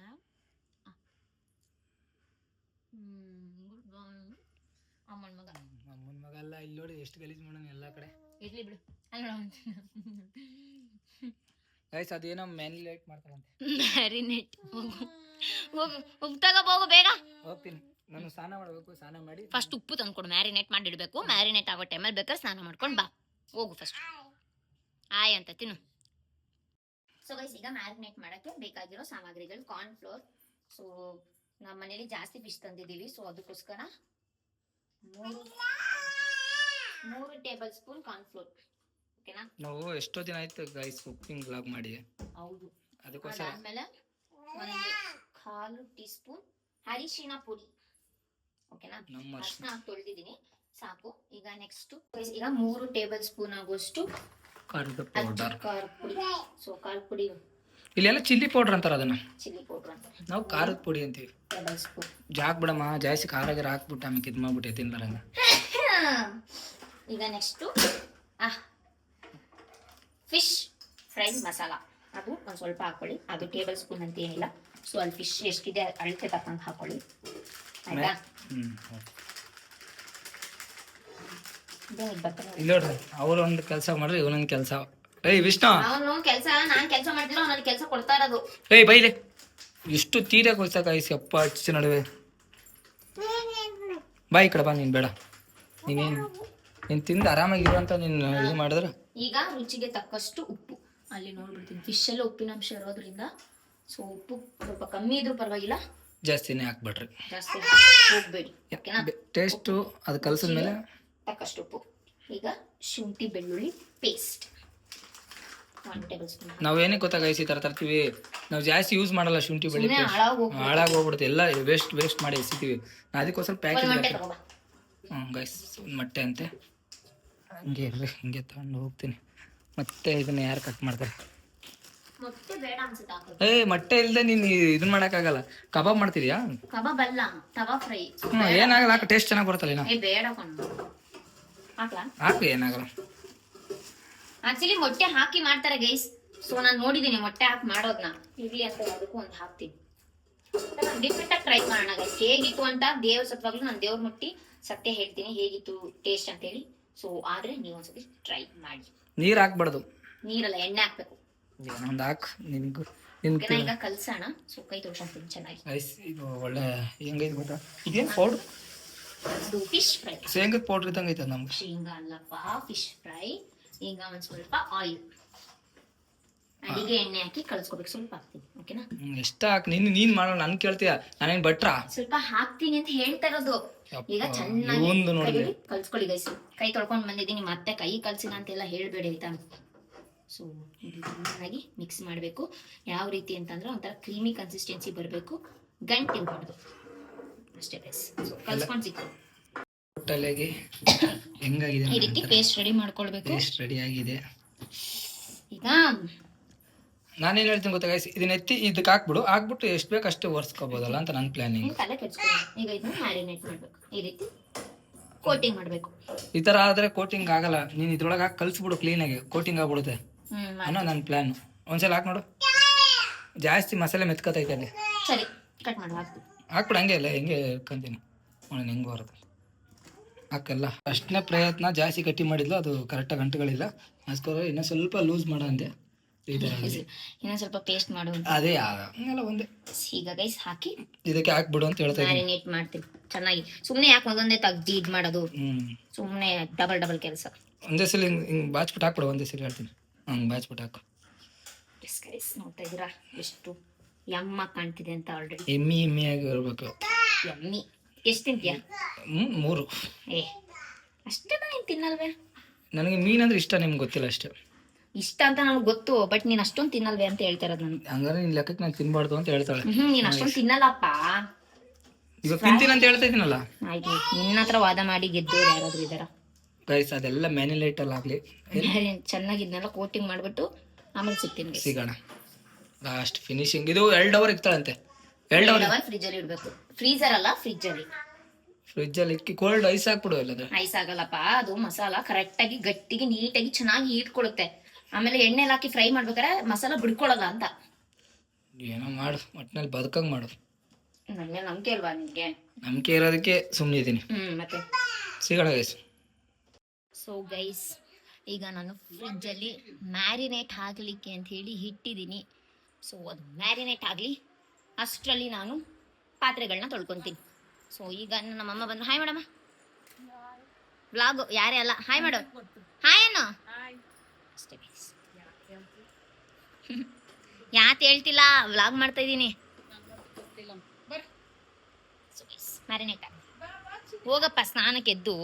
ಅಮ್ಮನ ಮಗ, ಅಮ್ಮನ ಮಗ ಅಲ್ಲ. ಇಲ್ಲಿ ನೋಡಿ ಎಷ್ಟು ಗಲೀಜ್ ಮಾಡೋಣ ಎಲ್ಲ ಕಡೆ. ಇರ್ಲಿ ಬಿಡು. ಅಲ್ಲ ಗೈಸ್ ಅದೇನೋ ಮ್ಯಾರಿನೇಟ್ ಮಾಡ್ತಾರಂತೆ. ಮ್ಯಾರಿನೇಟ್ ಹೋಗು, ಉಪ್ಪು ತಗೋಬೋಗು ಬೇಗ. ಹೋಗ್ತೀನಿ, ನಾನು ಸ್ನಾನ ಮಾಡಬೇಕು. ಸ್ನಾನ ಮಾಡಿ ಫಸ್ಟ್ ಉಪ್ಪು ತಂದ್ಕೊಡು. ಮ್ಯಾರಿನೇಟ್ ಮಾಡಿಡ್ಬೇಕು. ಮ್ಯಾರಿನೇಟ್ ಆಗೋ ಟೈಮಲ್ಲಿ ಬೇಕಾದ್ರೆ ಸ್ನಾನ ಮಾಡ್ಕೊಂಡು ಬಾ. ಹೋಗು ಫಸ್ಟ್. ಆಯ್ ಅಂತ ತಿನ್ನು. ಸೊ ಗೈಸ್, ಈಗ ಮ್ಯಾರಿನೇಟ್ ಮಾಡಕ್ಕೆ ಬೇಕಾಗಿರೋ ಸಾಮಗ್ರಿಗಳು: ಕಾರ್ನ್ ಫ್ಲೋರ್. ಸೊ ನಮ್ಮ ಮನೇಲಿ ಜಾಸ್ತಿ ಫಿಶ್ ತಂದಿದ್ದೀವಿ. ಸೊ ಅದಕ್ಕೋಸ್ಕರ 3 ಟೇಬಲ್ ಸ್ಪೂನ್ ಕಾರ್ನ್ ಫ್ಲೋರ್. ಓಕೆನಾ? ನಾವು ಎಷ್ಟೋ ದಿನ ಆಯ್ತು ಗೈಸ್ ಕುಕಿಂಗ್ ವ್ಲಾಗ್ ಮಾಡಿ. ಹೌದು. ಅದಕ್ಕೋಸ್ಕರ ಆಮೇಲೆ 1/4 ಟೀ ಸ್ಪೂನ್ ಅರಿಶಿನ ಪುಡಿ. ಓಕೆನಾ? ಅರಿಶಿನ ಹಾಕಿ ತೊಳೆದಿದ್ದೀನಿ, ಸಾಕು. ಈಗ ನೆಕ್ಸ್ಟ್ ಈಗ 3 ಟೇಬಲ್ ಸ್ಪೂನ್ ಆಗುವಷ್ಟು ಖಾರದ ಪೌಡರ್. ಖಾರದ ಪುಡಿ. ಸೊ ಖಾರದ ಪುಡಿ ಇಲ್ಲೆಲ್ಲ ಚಿಲ್ಲಿ ಪೌಡರ್ ಅಂತಾರ, ಅದನ್ನ ಚಿಲ್ಲಿ ಪೌಡರ್ ಅಂತ ನಾವು ಖಾರದ ಪುಡಿ ಅಂತೀವಿ. Table spoon. ಜಾಕ್ ಬಿಡಮ್ಮ, ಜಾಸ್ತಿ ಖಾರ ಗಿರ ಹಾಕ್ಬಿಟ್ಟು ಆಮೇಲೆ ಇದು ಮಾಡ್ಬಿಟ್ಟೆ ತಿನ್ಲಾರಂಗ. ಈಗ ನೆಕ್ಸ್ಟು ಫಿಶ್ ಫ್ರೈ ಮಸಾಲ. ಅದು ಒಂದು ಸ್ವಲ್ಪ ಹಾಕೊಳ್ಳಿ. ಅದು ಟೇಬಲ್ ಸ್ಪೂನ್ ಅಂತ ಏನಿಲ್ಲ. ಸೊ ಅಲ್ಲಿ ಫಿಶ್ ಎಷ್ಟಿದೆ ಅಳತೆ ತಕ್ಕಂಗೆ ಹಾಕೊಳ್ಳಿ, ಆಯ್ತಾ? ಇಲ್ಲಿ ನೋಡ್ರಿ, ಅವ್ರು ಒಂದು ಕೆಲಸ ಮಾಡ್ರಿ, ಇವನೊಂದು ಕೆಲಸ. ಏಯ್ ವಿಷ್ಣು, ಅವನು ಕೆಲಸ, ನಾನು ಕೆಲಸ ಮಾಡ್ತಿಲ್ಲ, ಅವನಲ್ಲಿ ಕೆಲಸ ಕೊಡ್ತಾ ಇರೋದು. ಏಯ್ ಬೈಲೆ, ಇಷ್ಟು ತೀರ ಕೊಯ್ಸಕ ಐಸಿ ಅಪ್ಪ ಅಚ್ಚ ನಡುವೆ. ಬಾ ಈ ಕಡೆ ಬಾ, ನೀನು ಬೇಡ, ನೀನು ತಿಂದು ಆರಾಮಾಗಿರು ಅಂತ ನೀನು ಇದು ಮಾಡಿದ್ರೆ. ಈಗ ರುಚಿಗೆ ತಕ್ಕಷ್ಟು ಉಪ್ಪು, ಅಲ್ಲಿ ನೋಡ್ಬಿಡ್ತೀನಿ ಫಿಶಲ್ಲಿ ಉಪ್ಪಿನ ಅಂಶ ಇರೋದ್ರಿಂದ ಸೊ ಉಪ್ಪು ಸ್ವಲ್ಪ ಕಮ್ಮಿ ಇದ್ರೂ ಪರವಾಗಿಲ್ಲ, ಜಾಸ್ತಿನೇ ಹಾಕ್ಬಿಟ್ರಿ, ಜಾಸ್ತಿ ಹೋಗ್ಬೇಡಿ ಓಕೆನಾ. ಟೇಸ್ಟು ಅದು ಕಲಸಿದ್ಮೇಲೆ ತಕ್ಕಷ್ಟು ಉಪ್ಪು. ಈಗ ಶುಂಠಿ ಬೆಳ್ಳುಳ್ಳಿ ಪೇಸ್ಟ್ 1 ಟೇಬಲ್ ಸ್ಪೂನ್. ನಾವು ಏನಕ್ಕೆ ಗೊತ್ತಾಗ ಈ ಥರ ತರ್ತೀವಿ, ನಾವು ಜಾಸ್ತಿ ಯೂಸ್ ಮಾಡಲ್ಲ ಶುಂಠಿ ಬೆಳ್ಳುಳ್ಳಿ ಪೇಸ್ಟ್, ಹಾಳಾಗಿ ಹೋಗ್ಬಿಡುತ್ತೆ ಎಲ್ಲ, ವೇಸ್ಟ್ ಮಾಡಿ ಎಸಿತೀವಿ. ನಾನು ಅದಕ್ಕೋಸ್ಕರ ಪ್ಯಾಕೆಟ್ ಗೈಸ್ ಒಂದು ಮೊಟ್ಟೆ ಅಂತೆ ಹಂಗೆ ಇರ್ರಿ, ಹಿಂಗೆ ತಗೊಂಡು ಹೋಗ್ತೀನಿ. ಮತ್ತೆ ಇದನ್ನ ಯಾರು ಕಟ್ ಮಾಡ್ತಾರೆ? ಮೊಟ್ಟೆ ಇಲ್ಲದೆ ನೀನು ಇದನ್ನ ಮಾಡೋಕ್ಕಾಗಲ್ಲ. ಕಬಾಬ್ ಮಾಡ್ತಿದ್ಯಾ? ಕಬಾಬ್ ಅಲ್ಲ, ತವಾ ಫ್ರೈ. ಏನಾಗಲ್ಲ, ಹಾಕಿ ಟೇಸ್ಟ್ ಚೆನ್ನಾಗಿ ಬರುತ್ತಲ್ಲ. ಬೇಡ ಹಾಕಿ ಏನಾಗಲ್ಲ. ಆಕ್ಚುಲಿ ಮೊಟ್ಟೆ ಹಾಕಿ ಮಾಡ್ತಾರೆ ಗೈಸ್, ಸೊ ನಾನು ನೋಡಿದೀನಿ ಮೊಟ್ಟೆ ಹಾಕಿ ಮಾಡೋದನ್ನ. ಇರ್ಲಿ ಅಂತ ಅದಕ್ಕೂ ಒಂದು ಹಾಕ್ತೀನಿ. ಡಿಫ್ರೆಂಟ್ ಆಗಿ ಟ್ರೈ ಮಾಡೋಣ ಗೈಸ್, ಹೇಗಿತ್ತು ಅಂತ. ದೇವ್ರ ಸತ್ವಾಗ್ಲೂ ನಾನು ದೇವ್ರ ಮುಟ್ಟಿ ಸತ್ಯ ಹೇಳ್ತೀನಿ ಹೇಗಿತ್ತು ಟೇಸ್ಟ್ ಅಂತ ಹೇಳಿ. ಸೊ ಆದ್ರೆ ನೀವು ಒಂದ್ಸತಿ ಟ್ರೈ ಮಾಡಿ. ನೀರು ಹಾಕ್ಬಾರ್ದು, ನೀರಲ್ಲ ಎಣ್ಣೆ ಹಾಕ್ಬೇಕು. ಒಂದು ಹಾಕು ನಿನ್ಗೂ. ಈಗ ಕಲ್ಸೋಣ. ಸೊ ಕೈ ತೊಳ್ಕೊಂತೀನಿ ಚೆನ್ನಾಗಿ. ಇದು ಒಳ್ಳೆ ಹೆಂಗೈತೆ ಗೊತ್ತಾ, ಇದೇನು ಪೌಡ್ರ್? ಅದು ಫಿಶ್ ಫ್ರೈ. ಶೇಂಗದ ಪೌಡ್ರ್ ಇದ್ದಂಗೆ ಐತೆ ನಮ್ಗೆ. ಶೇಂಗಾ ಅಲ್ಲಪ್ಪ, ಫಿಶ್ ಫ್ರೈ. ಈಗ ಒಂದ್ ಸ್ವಲ್ಪ ಆಯಿಲ್, ಅಡಿಗೆ ಎಣ್ಣೆ ಹಾಕಿ ಕಳ್ಸ್ಕೊಬೇಕು. ಸ್ವಲ್ಪ ಹಾಕ್ತೀನಿ ಓಕೆನಾ. ಎಷ್ಟ ಹಾಕಿ ನೀನ್ ಮಾಡೋ ನನ್ ಕೇಳ್ತೀಯ, ನಾನೇನ್ ಭಟ್ರ? ಸ್ವಲ್ಪ ಹಾಕ್ತೀನಿ ಅಂತ ಹೇಳ್ತಾ ಇರೋದು. ಈಗ ಚೆನ್ನಾಗಿ ಕಲ್ಸ್ಕೊಳ್ಳಿ ಗೈಸ್. ಕೈ ತೊಳ್ಕೊಂಡ್ ಬಂದಿದ್ದೀನಿ, ಮತ್ತೆ ಕೈ ಕಲ್ಸಿಲ್ಲ ಅಂತೆಲ್ಲ ಹೇಳ್ಬೇಡಿ ಆಯ್ತಾ. ಸೊ ಇದು ಚೆನ್ನಾಗಿ ಮಿಕ್ಸ್ ಮಾಡಬೇಕು. ಯಾವ ರೀತಿ ಅಂತಂದ್ರೆ ಒಂಥರ ಕ್ರೀಮಿ ಕನ್ಸಿಸ್ಟೆನ್ಸಿ ಬರಬೇಕು, ಗಂಟಿರ್ಬಾರ್ದು ಅಷ್ಟೇ ಗೈಸ್. ಸೊ ಕಲ್ಸ್ಕೊಂಡ್ ಸಿಕ್ಕು ತಲೆಗೆ ಹೆಂಗಾಗಿದೆ ಈ ರೀತಿ ಪೇಸ್ಟ್ ರೆಡಿ ಮಾಡ್ಕೊಳ್ಬೇಕು. ಪೇಸ್ಟ್ ರೆಡಿ ಆಗಿದೆ. ಈಗ ನಾನೇನ್ ಹೇಳ್ತೀನಿ ಗೊತ್ತಾ ಗೈಸ್, ಇದನ್ನ ಎತ್ತಿ ಇದಕ್ಕೆ ಹಾಕ್ಬಿಟ್ಟು ಎಷ್ಟು ಬೇಕು ಅಷ್ಟು ಒರ್ಸ್ಕೋಬಹುದಲ್ಲ ಅಂತ ನನ್ನ ಪ್ಲಾನಿಂಗ್. ತಲೆ ಕೆಡ್ಸ್ಕೊಳ್ಳಿ. ಈಗ ಇದನ್ನ ಮ್ಯಾರಿನೇಟ್ ಮಾಡ್ಬೇಕು, ಈ ರೀತಿ ಕೋಟಿಂಗ್ ಮಾಡ್ಬೇಕು. ಈ ತರ ಆದ್ರೆ ಕೋಟಿಂಗ್ ಆಗಲ್ಲ, ನೀನ್ ಇದ್ರೊಳಗೆ ಹಾಕಿ ಕಲ್ಸ್ಬಿಡು, ಕ್ಲೀನಾಗಿ ಕೋಟಿಂಗ್ ಆಗ್ಬಿಡುತ್ತೆ ಅನ್ನೋ ನನ್ನ ಪ್ಲಾನ್. ಒಂದ್ಸಲ ಹಾಕ್ ನೋಡು, ಜಾಸ್ತಿ ಮಸಾಲೆ ಮೆತ್ಕತೈತೆ ಅಲ್ಲಿ. ಸರಿ ಕಟ್ ಮಾಡಿ ಹಾಕ್ಬಿಡು, ಹಂಗೆ ಅಲ್ಲ ಹೆಂಗೆ ಇಟ್ಕೊಂತೀನಿ ನೋಡಿ ಹೆಂಗೆ ಬರುತ್ತೆ. ಹಾಕಲ್ಲ ಅಷ್ಟನೇ ಪ್ರಯತ್ನ, ಜಾಸ್ತಿ ಗಟ್ಟಿ ಮಾಡಿದ್ಲು ಅದು ಕರೆಕ್ಟಾಗಿ ಗಂಟುಗಳಿಲ್ಲ, ಅದಕ್ಕೋಸ್ಕರ ಇನ್ನೂ ಸ್ವಲ್ಪ ಲೂಸ್ ಮಾಡೋ ಅಂದೆ. ಇನ್ನೊಂದ್ ಸ್ವಲ್ಪ ಪೇಸ್ಟ್ ಮಾಡು. ಅದೇ ಎಲ್ಲ ಒಂದೇ. ಈಗ ಗೈಸ್ ಹಾಕಿ ಇದಕ್ಕೆ ಹಾಕ್ಬಿಡು ಅಂತ ಹೇಳ್ತಾ ಇದ್ದೀನಿ. ಮ್ಯಾರಿನೇಟ್ ಮಾಡ್ತೀನಿ ಚೆನ್ನಾಗಿ. ಸುಮ್ನೆ ಯಾಕೆ ಒಂದೊಂದೇ ತೆಗ್ದು ಇದ್ ಮಾಡೋದು, ಸುಮ್ನೆ ಡಬಲ್ ಕೆಲಸ. ಒಂದೇ ಸಲ ಹಿಂಗ್ ಬಾಚ್ಬಿಟ್ಟು ಹಾಕ್ಬಿಡು, ಒಂದೇ ಸಲ ಹೇಳ್ತೀನಿ. ಬಾಚ್ಬಿಟ್ಟು ಹಾಕು. ನೋಡ್ತಾ ಇದೀರಾ ಎಷ್ಟು ಯಮ್ಮ ಕಾಣ್ತಿದೆ ಅಂತ. ಆಲ್ರೆಡಿ ಎಮ್ಮಿ ಆಗಿ ಇರ್ಬೇಕು. ಯಮ್ಮಿ. ಎಷ್ಟು ತಿಂತೀಯಾ? 3. ಅಷ್ಟೇ ನೀನ್ ತಿನ್ನಲ್ವೇ? ನನಗೆ ಮೀನಂದ್ರೆ ಇಷ್ಟ, ನಿಮ್ಗೆ ಗೊತ್ತಿಲ್ಲ ಅಷ್ಟೇ. ಇಷ್ಟ ಅಂತ ನನಗೆ ಗೊತ್ತು, ಬಟ್ ನೀನ್ ಅಷ್ಟೊಂದು ತಿನ್ನಲ್ವೇ ಅಂತ ಹೇಳ್ತಾ ಇರೋದು ನಾನು. ಹಂಗಾರೆ ನಿನ್ ಲೆಕ್ಕಕ್ಕೆ ನಾನು ತಿನ್ಬಾರ್ದು ಅಂತ ಹೇಳ್ತಾಳೆ. ನೀನ್ ಅಷ್ಟೊಂದು ತಿನ್ನಲ್ಲಪ್ಪ. ಇವಾಗ ತಿಂತೀನಿ ಅಂತ ಹೇಳ್ತಾ ಇದೀನಲ್ಲ. ಆಯ್ತು, ನಿನ್ನ ಹತ್ರ ವಾದ ಮಾಡಿ ಗೆದ್ದೋರು ಯಾರಾದ್ರೂ ಇದಾರ ಗೈಸ್? ಅದೆಲ್ಲ ಮ್ಯಾನಿಲೇಟ್ ಅಲ್ಲಿ ಆಗ್ಲಿ, ಚೆನ್ನಾಗಿ ಇದನ್ನೆಲ್ಲ ಕೋಟಿಂಗ್ ಮಾಡ್ಬಿಟ್ಟು ಆಮೇಲೆ ಸಿಗೋಣ ಲಾಸ್ಟ್ ಫಿನಿಶಿಂಗ್. ಇದು 2 ಅವರ್ ಇಕ್ತಾಳಂತೆ. 2 ಅವರ್ ಫ್ರಿಜ್ ಅಲ್ಲಿ ಇಡ್ಬೇಕು. ಫ್ರೀಜರ್ ಅಲ್ಲ, ಫ್ರಿಜ್ ಅಲ್ಲಿ. ಫ್ರಿಜ್ ಅಲ್ಲಿ ಇಕ್ಕಿ ಕೋಲ್ಡ್ ಐಸ್ ಹಾಕ್ಬಿಡು. ಇಲ್ಲದ್ರೆ ಐಸ್ ಆಗಲ್ಲಪ್ಪ, ಅದು ಮಸಾಲ ಕರೆಕ್ಟ್ ಆಗಿ ಗಟ್ಟಿಗೆ ನೀಟಾಗಿ ಚೆನ್ನಾಗಿ ಇಟ್ಕೊಳ್ಳುತ್ತೆ. ಆಮೇಲೆ ಎಣ್ಣೆಲಿ ಹಾಕಿ ಫ್ರೈ ಮಾಡ್ಬೇಕಾದ್ರೆ ಮಸಾಲ ಬಿಡ್ಕೊಳಲ್ಲ ಅಂತ. ಏನೋ ಮಾಡು, ಒಟ್ಟಿನಲ್ಲಿ ಬದುಕಂಗ್ ಮಾಡು. ನನಗೆ ನಂಬಿಕೆ ಅಲ್ವಾ ನಿಮ್ಗೆ? ನಂಬಿಕೆ ಇರೋದಕ್ಕೆ ಸುಮ್ಮನೆ ಇದ್ದೀನಿ. ಮತ್ತೆ ಸಿಗೋಣ ಗೈಸ್. ಸೊ ಗೈಸ್, ಈಗ ನಾನು ಫ್ರಿಜ್ಜಲ್ಲಿ ಮ್ಯಾರಿನೇಟ್ ಆಗಲಿಕ್ಕೆ ಅಂತ ಹೇಳಿ ಇಟ್ಟಿದ್ದೀನಿ. ಸೊ ಅದು ಮ್ಯಾರಿನೇಟ್ ಆಗಲಿ ಅಷ್ಟರಲ್ಲಿ ನಾನು ಪಾತ್ರೆಗಳನ್ನ ತೊಳ್ಕೊತೀನಿ. ಸೊ ಈಗ ನಮ್ಮಮ್ಮ ಬಂದು ಹಾಯ್ ಮಾಡಮ್ಮ. ವ್ಲಾಗು ಯಾರೇ ಅಲ್ಲ, ಹಾಯ್ ಮಾಡು. ಹಾಯ್ ಅನ್ನು ಅಷ್ಟೇ ಗೈಸ್. ಯಾತ್ ಹೇಳ್ತಿಲ್ಲ, ವ್ಲಾಗ್ ಮಾಡ್ತಾ ಇದ್ದೀನಿ. ಮ್ಯಾರಿನೇಟ್ ಆಗಿ ಹೋಗಪ್ಪ ಸ್ನಾನಕ್ಕೆ ಎದ್ದು.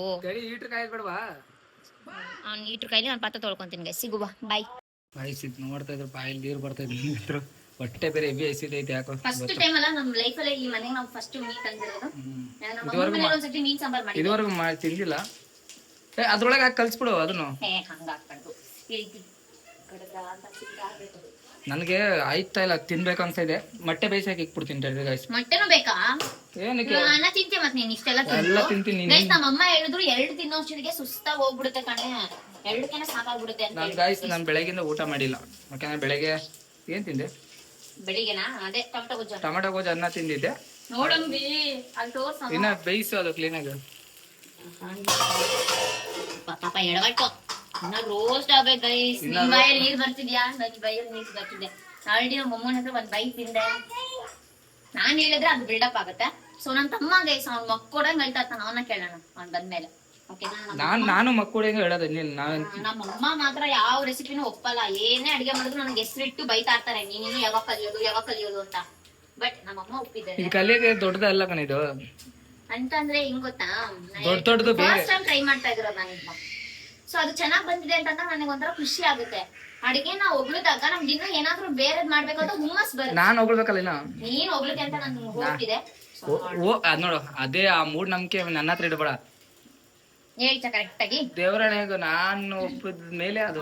ಅವ್ನು ಈಟ್ರ ಕೈಲಿ ನಾನು ಪಾತ್ರ ತೊಳ್ಕೊಂತೀನಿ ಗೈಸ್. ಸಿಗುವ ಬಾಯ್. ನೋಡ್ತಾ ಇದ್ರು ಬಾಯಲ್ಲಿ ನೀರು ಬರ್ತಾ ಇದ್ರು, ಹೊಟ್ಟೆ ಬೇರೆ ಹೆವಿ ಹಸಿದೈತೆ. ಯಾಕೋ ಫಸ್ಟ್ ಟೈಮ್ ಅಲ್ಲ ನಮ್ಮ ಲೈಫಲ್ಲಿ ಈ ಮನೆಗೆ ನಾವು ಫಸ್ಟ್ ಮೀನ್ ತಂದಿರೋದು. ಒಂದ್ಸತಿ ಮೀನ್ ಸಾಂಬಾರ್ ಮಾಡಿ ಇದುವರೆಗೂ ತಿಂದಿಲ್ಲ. ಅದ್ರೊಳಗೆ ಹಾಕಿ ಕಲ್ಸ್ಬಿಡು ಅದನ್ನು. ಹಂಗ ಹಾಕ್ಬಾರ್ದು, ಈ ರೀತಿ ನನಗೆ ಆಯ್ತಾ ಇಲ್ಲ, ತಿನ್ಬೇಕು ಅಂತ ಇದೆ. ಮೊಟ್ಟೆ ಬೇಯಿಸಾಕಿ ಇಕ್ಬಿಡ್ತೀನಿ ಗೈಸ್. ಮೊಟ್ಟೆನೂ ಬೇಕಾ? ಏನಕ್ಕೆ ಅನ್ನ ತಿಂತೀಯ ಮತ್ತೆ ನೀನ್ ಇಷ್ಟೆಲ್ಲ ಎಲ್ಲ ತಿಂತೀನಿ. ಗೈಸ್ ನಮ್ಮಮ್ಮ ಹೇಳಿದ್ರು 2 ತಿನ್ನೋಷ್ಟಿಗೆ ಸುಸ್ತಾಗಿ ಹೋಗ್ಬಿಡುತ್ತೆ ಕಣೆ, 2 ಸಾಕಾಗ್ಬಿಡುತ್ತೆ ಅಂತ. ನಾನು ಬೆಳಗಿಂದ ಊಟ ಮಾಡಿಲ್ಲ, ಯಾಕಂದ್ರೆ ಬೆಳಗ್ಗೆ ಏನ್ ತಿಂದೆ? ಬೆಳಿಗ್ಗೆನಾ? ಅದೇ ಟೊಮೆಟೊ ಗೊಜ್ಜು ಅನ್ನ ತಿಂದಿದ್ದೆ. ನೋಡಂಬಿ ಅಲ್ಲಿ ತೋರ್ಸ. ಇನ್ನ ಬೇಯಿಸು ಅದು ಕ್ಲೀನ್ ಆಗಿ. ಪಾಪ ಎಡವಟ್ಟು ಇನ್ನ ರೋಸ್ಟ್ ಆಗ್ಬೇಕು ಗೈಸ್. ನಿಮ್ ಬಾಯಲ್ಲಿ ನೀರ್ ಬರ್ತಿದ್ಯಾ? ನನ್ನ ಬಾಯಲ್ಲಿ ನೀರ್ ಬರ್ತಿದ್ದೆ. ಆಲ್ರೆಡಿ ನಮ್ಮ ಅಮ್ಮನ ಹತ್ರ 1 ಬೈಟ್ ತಿಂದೆ. ನಾನ್ ಹೇಳಿದ್ರೆ ಅದು ಬಿಲ್ಡಪ್ ಆಗುತ್ತೆ. ಸೊ ನನ್ ತಮ್ಮ ಗೈಸ್ ಅವ್ನ್ ಮಕ್ಕೊಡಂಗ್ ಹೇಳ್ತಾ ಇರ್ತಾನ, ಅವನ್ನ ಕೇಳೋಣ ಅವ್ನ್ ಬಂದ್ಮೇಲೆ. ನಾನು ಮಕ್ಕಳಿಗೆ ಹೇಳೋದು ನಮ್ಮಮ್ಮ ಮಾತ್ರ ಯಾವ ರೆಸಿಪಿನೂ ಒಪ್ಪಲ್ಲ. ಏನೇ ಅಡಿಗೆ ಮಾಡಿದ್ರು ನನಗೆ ಹೆಸರಿಟ್ಟು ಬೈತಾ ಇರ್ತಾರೆ, ನೀನು ಯಾವಾಗ ಕಲಿಯೋದು ಅಂತ. ಬಟ್ ನಮ್ಮಮ್ಮ ಒಪ್ಪಿದ್ದಾರೆ. ಕಲಿಯೋಕೆ ದೊಡ್ಡದಲ್ಲ ಕಣ ಇದು. ಅಂತಂದ್ರೆ ಹಿಂಗ್ ಗೊತ್ತಾ, ದೊಡ್ಡದು ಫಸ್ಟ್ ಟೈಮ್ ಟ್ರೈ ಮಾಡ್ತಾ ಇದ್ರು ನಾನು. ಸೊ ಅದು ಚೆನ್ನಾಗ್ ಬಂದಿದೆ ಅಂತ ನನಗೆ ಒಂಥರ ಖುಷಿ ಆಗುತ್ತೆ. ಅಡಿಗೆ ನಾವು ಹೊಗಳಿದಾಗ ನಮ್ಗೆ ಇನ್ನೂ ಏನಾದ್ರು ಬೇರೆದ್ ಮಾಡ್ಬೇಕಂತ ಹುಮ್ಮಸ್ ಬರುತ್ತೆ. ನಾನ್ ಹೊಗಳ್ಬೇಕಲ್ಲ, ನೀನ್ ಹೊಗ್ಲಿಕ್ಕೆ ಅಂತ ನನ್ಗೆ ಹೋಗ್ತಿದೆ. ಅದ್ ನೋಡು, ಅದೇ ಆ ಮೂಢನಂಬಿಕೆ ನನ್ನ ಹತ್ರ ಇಡಬೇಡ. ಹೇಳ್ತಾ ಕರೆಕ್ಟ್ ಆಗಿ ದೇವರಣೆಗೂ ನಾನು ಒಪ್ಪಿದ ಮೇಲೆ ಅದು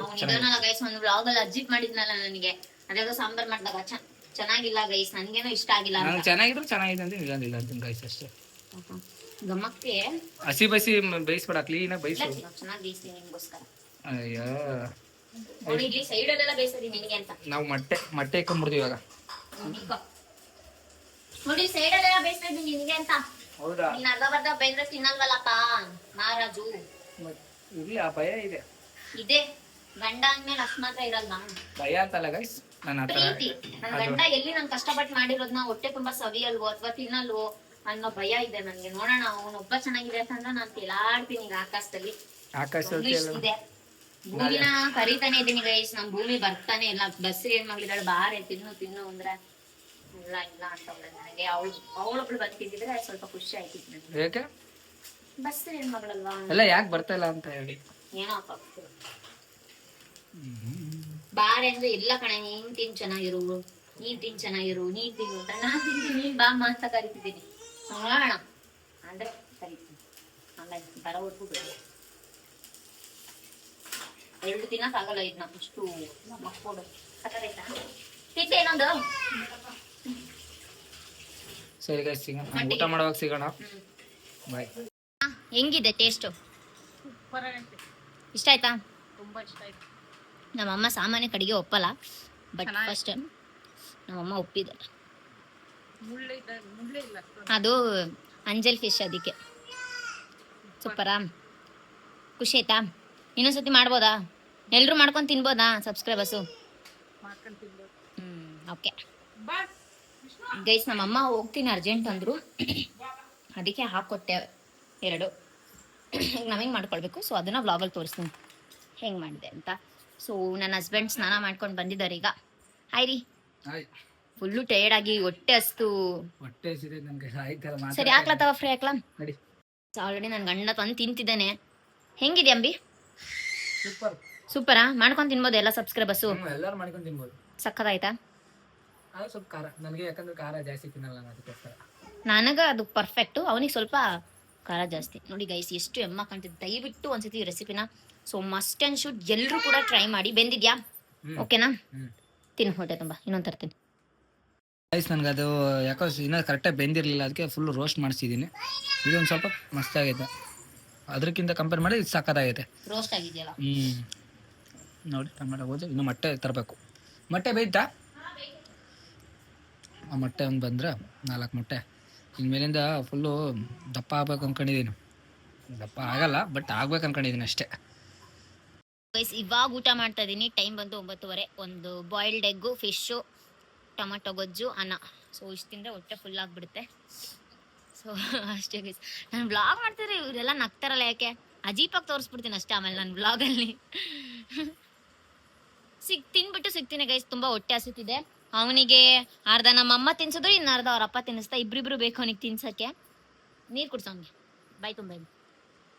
ಗೈಸ್ ಒಂದು ವ್ಲಾಗ್ ಅಲ್ಲಿ ಅಜ್ಜಿತ್ ಮಾಡಿದ್ನಲ್ಲ ನನಗೆ, ಅದ್ಯಾವುದೋ ಸಾಂಬಾರ್ ಮಾಡಿದಾಗ ಚೆನ್ನಾಗಿಲ್ಲ ಗೈಸ್, ನನ್ಗೇನೋ ಇಷ್ಟ ಆಗಿಲ್ಲ. ನಂಗೆ ಚೆನ್ನಾಗಿದ್ರು ಚೆನ್ನಾಗಿದೆ ಅಂತ ಇಲ್ಲ ಅಂತ ಗೈಸ್ ಅಷ್ಟೇ. ಗಮಕ್ಕೆ ಹಸಿ ಬಸಿ ಬೇಯಿಸ್ಬೇಡ, ಕ್ಲೀನ್ ಆಗಿ ಬೇಯಿಸು. ಚೆನ್ನಾಗಿ ಬೇಯಿಸ್ತೀನಿ ನಿಮ್ಗೋಸ್ಕರ. ಅಯ್ಯೋ ನೋಡಿ ಇಲ್ಲಿ ಸೈಡ್ ಅಲ್ಲೆಲ್ಲ ಬೇಯಿಸ್ತೀನಿ ನಿನಗೆ ಅಂತ. ನಾವು ಮೊಟ್ಟೆ ಇಕ್ಕೊಂಡ್ಬಿಡ್ತೀವಿ ಇವಾಗ. ನೋಡಿ ಸೈಡ್ ಅಲ್ಲೆಲ್ಲ ಬೇಯಿಸ್ತಾ ಇದ್ದೀನಿ ನಿನಗೆ ಅಂತ. ಹೌದಾ? ನೀನ್ ಅರ್ಧ ಬೇಯ್ದ್ರೆ ತಿನ್ನಲ್ವಲ್ಲಪ್ಪ ಮಹಾರಾಜು. ಇರ್ಲಿ, ಆ ಭಯ ಇದೆ. ಗಂಡ ಅಂದ್ಮೇಲೆ ಅಷ್ಟ್ ಮಾತ್ರ ಇರಲ್ಲ. ಭಯ ಅಂತಲ್ಲ ಗೈಸ್, ನನ್ನ ಪ್ರೀತಿ. ನನ್ ಗಂಡ ಎಲ್ಲಿ ನನ್ ಕಷ್ಟಪಟ್ಟು ಮಾಡಿರೋದ್ನ ಹೊಟ್ಟೆ ತುಂಬಾ ಸವಿಯಲ್ವೋ ಅಥವಾ ತಿನ್ನಲ್ವೋ ಅನ್ನೋ ಭಯ ಇದೆ ನನ್ಗೆ. ನೋಡೋಣ, ಅವನೊಬ್ಬ ಚೆನ್ನಾಗಿದೆ ಅಂತಂದ್ರೆ ನಾನ್ ತೇಲಾಡ್ತೀನಿ ಈಗ ಆಕಾಶದಲ್ಲಿ. ಇದೆ ಭೂಮಿನ ಕರೀತಾನೆ ಇದೀನಿ ಗೈಸ್, ನಮ್ ಭೂಮಿ ಬರ್ತಾನೆ ಇಲ್ಲ. ಬಸ್ರಿ ಏನ್ ಮಾಡಿದಾಳೆ, ಬಾರೆ ತಿನ್ನು ಅಂದ್ರೆ ಇಲ್ಲ ಅಂತ ನನಗೆ. ಅವಳೊಬ್ಳು ಬರ್ತಿದ್ರೆ ಸ್ವಲ್ಪ ಖುಷಿ ಆಯ್ತಿತ್ತು ನನಗೆ. ಯಾಕೆ ಬಸ್ರಿ ಹೆಣ್ ಮಗಳಲ್ವಾ, ಎಲ್ಲ ಯಾಕೆ ಬರ್ತಾ ಇಲ್ಲ ಅಂತ ಹೇಳಿ ಏನೋ ಬಾರೆ ಅಂದ್ರೆ ಇಲ್ಲ ಕಣ, ನೀನ್ ತಿನ್ ಚೆನ್ನಾಗಿರು ನೀನ್ ತಿನ್ನು ಅಂತ ನಾನ್ ತಿಂತೀನಿ. ಬಾ ಅಂತ ಕರಿತಿದ್ದೀನಿ, ನೋಡೋಣ ಅಂದ್ರೆ ಕರಿತೀನಿ. ಆಮೇಲೆ ಬರೋವರೆಗೂ ಬಿಡಿ, 2 ತಿನ್ನಕ್ಕಾಗಲ್ಲ ಇದನ್ನ ಅಷ್ಟು ಮಕ್ಕೋಡು. ತಿಂತೆ ಇನ್ನೊಂದು. ಸರಿ ಗೈಸ್, ಸಿಗೋಣ, ಊಟ ಮಾಡುವಾಗ ಸಿಗೋಣ. ಬಾಯ್. ಹೆಂಗಿದೆ ಟೇಸ್ಟ್? ಇಷ್ಟ ಆಯ್ತಾ? ತುಂಬಾ ಇಷ್ಟ ಆಯ್ತು. ನಮ್ಮಮ್ಮ ಸಾಮಾನ್ಯ ಕಡೆಗೆ ಒಪ್ಪಲ್ಲ, ಬಟ್ ಫಸ್ಟ್ ಟೈಮ್ ನಮ್ಮಮ್ಮ ಒಪ್ಪಿದೆ. ಅದು ಅಂಜಲ್ ಫಿಶ್, ಅದಕ್ಕೆ ಸೂಪರಾ. ಖುಷಿ ಆಯ್ತಾ? ಇನ್ನೊಂದ್ಸತಿ ಮಾಡ್ಬೋದಾ? ಎಲ್ರು ಮಾಡ್ಕೊಂಡು ತಿನ್ಬೋದಾ ಸಬ್ಸ್ಕ್ರೈಬರ್ಸು? ಓಕೆ ಗೈಸ್, ನಮ್ಮಮ್ಮ ಹೋಗ್ತೀನಿ ಅರ್ಜೆಂಟ್ ಅಂದ್ರು, ಅದಕ್ಕೆ ಹಾಕೊಟ್ಟೆ 2. ಈಗ ನಾವೇನು ಮಾಡ್ಕೊಳ್ಬೇಕು, ಸೊ ಅದನ್ನ ವ್ಲಾಗಲ್ಲಿ ತೋರಿಸ್ತೀನಿ ಹೆಂಗೆ ಮಾಡಿದೆ ಅಂತ. ಸೊ ನನ್ನ ಹಸ್ಬೆಂಡ್ ಸ್ನಾನ ಮಾಡ್ಕೊಂಡು ಬಂದಿದ್ದಾರೆ ಈಗ. ಹಾಯ್ ರೀ. ಫುಲ್ಲು ಟಯರ್ಡ್ ಆಗಿ ಹೊಟ್ಟೆ ಹಸ್ತು. ಸರಿ ಹಾಕ್ಲತ್ತವ ಫ್ರೈ ಹಾಕ್ಲಾ? ಆಲ್ರೆಡಿ ನನ್ನ ಗಂಡ ತಂದು ತಿಂತಿದ್ದೇನೆ. ಹೆಂಗಿದೆ ಅಂಬಿ? ಸೂಪರಾ? ಮಾಡ್ಕೊಂಡು ತಿನ್ಬೋದು ಎಲ್ಲ ಸಬ್ಸ್ಕ್ರೈಬರ್ಸು? ಎಲ್ಲರೂ ಮಾಡ್ಕೊಂಡು ತಿನ್ಬೋದು. ಸಕ್ಕತ್ತಾಯ್ತಾ? ಸ್ವಲ್ಪ ಖಾರ ನನಗೆ, ಯಾಕಂದ್ರೆ ಖಾರ ಜಾಸ್ತಿ ತಿನ್ನಲ್ಲ ಅದಕ್ಕೋಸ್ಕರ. ನನಗೆ ಅದು ಪರ್ಫೆಕ್ಟು, ಅವನಿಗೆ ಸ್ವಲ್ಪ ಖಾರ ಜಾಸ್ತಿ. ನೋಡಿ ಗೈಸ್ ಎಷ್ಟು ಎಮ್ಮ ಕಾಣ್ತಿದ್ದೆ. ದಯವಿಟ್ಟು ಒಂದ್ಸತಿ ಈ ರೆಸಿಪಿನ ಸೊ ಮಸ್ಟ್ ಆ್ಯಂಡ್ ಶುಡ್ ಎಲ್ಲರೂ ಕೂಡ ಟ್ರೈ ಮಾಡಿ. ಬೆಂದಿದ್ಯಾ? ಓಕೆನಾ? ತಿನ್ನು, ಹೊಟ್ಟೆ ತುಂಬ. ಇನ್ನೊಂದು ತರ್ತೀನಿ ಗೈಸ್. ನನಗೆ ಅದು ಯಾಕೋ ಇನ್ನೂ ಕರೆಕ್ಟಾಗಿ ಬೆಂದಿರಲಿಲ್ಲ, ಅದಕ್ಕೆ ಫುಲ್ ರೋಸ್ಟ್ ಮಾಡಿಸಿದ್ದೀನಿ. ಇದೊಂದು ಸ್ವಲ್ಪ ಮಸ್ತಾಗೈತೆ, ಅದಕ್ಕಿಂತ ಕಂಪೇರ್ ಮಾಡಿ ಇದು ಸಕ್ಕತ್ತಾಗೈತೆ. ರೋಸ್ಟ್ ಆಗಿದೆಯಲ್ಲ. ನೋಡಿ ಟೊಮೆಟೊ ಹೋದ್ರೆ ಇನ್ನು ಮೊಟ್ಟೆ ತರಬೇಕು. ಮೊಟ್ಟೆ ಬೇಯ್ತಾ? ಆ ಮೊಟ್ಟೆ ಒಂದು ಬಂದರೆ 4 ಮೊಟ್ಟೆ. ಇನ್ಮೇಲಿಂದ ಫುಲ್ಲು ದಪ್ಪ ಆಗ್ಬೇಕು ಅಂದ್ಕೊಂಡಿದ್ದೀನಿ. ದಪ್ಪ ಆಗಲ್ಲ, ಬಟ್ ಆಗ್ಬೇಕು ಅಂದ್ಕೊಂಡಿದ್ದೀನಿ ಅಷ್ಟೇ. ಗೈಸ್ ಇವಾಗ ಊಟ ಮಾಡ್ತಾ ಇದ್ದೀನಿ. ಟೈಮ್ ಬಂದು 9:30. ಒಂದು ಬಾಯ್ಲ್ಡ್ ಎಗ್ಗು, ಫಿಶ್ಶು, ಟೊಮೆಟೊ ಗೊಜ್ಜು, ಅನ್ನ. ಸೊ ಇಷ್ಟು ತಿಂದರೆ ಹೊಟ್ಟೆ ಫುಲ್ ಆಗಿಬಿಡುತ್ತೆ. ಸೊ ಅಷ್ಟೇ ಗೈಸ್. ನಾನು ವ್ಲಾಗ್ ಮಾಡ್ತಿದ್ರೆ ಇವರೆಲ್ಲ ನಗ್ತಾರಲ್ಲ, ಯಾಕೆ ಅಜೀಪಾಗಿ ತೋರಿಸ್ಬಿಡ್ತೀನಿ ಅಷ್ಟೇ. ಆಮೇಲೆ ನಾನು ವ್ಲಾಗಲ್ಲಿ ತಿನ್ಬಿಟ್ಟು ಸಿಗ್ತೀನಿ ಗೈಸ್. ತುಂಬ ಹೊಟ್ಟೆ ಹಸಿತಿದೆ. ಅವನಿಗೆ ಅರ್ಧ ನಮ್ಮಮ್ಮ ತಿನ್ಸಿದ್ರು, ಇನ್ನು ಅರ್ಧ ಅವ್ರ ಅಪ್ಪ ತಿನ್ನಿಸ್ತಾ. ಇಬ್ರಿಬ್ರು ಬೇಕು ಅವನಿಗೆ ತಿನ್ಸಕ್ಕೆ. ನೀರು ಕುಡ್ಸೋಂಗೆ ಬಾಯ್ ತುಂಬ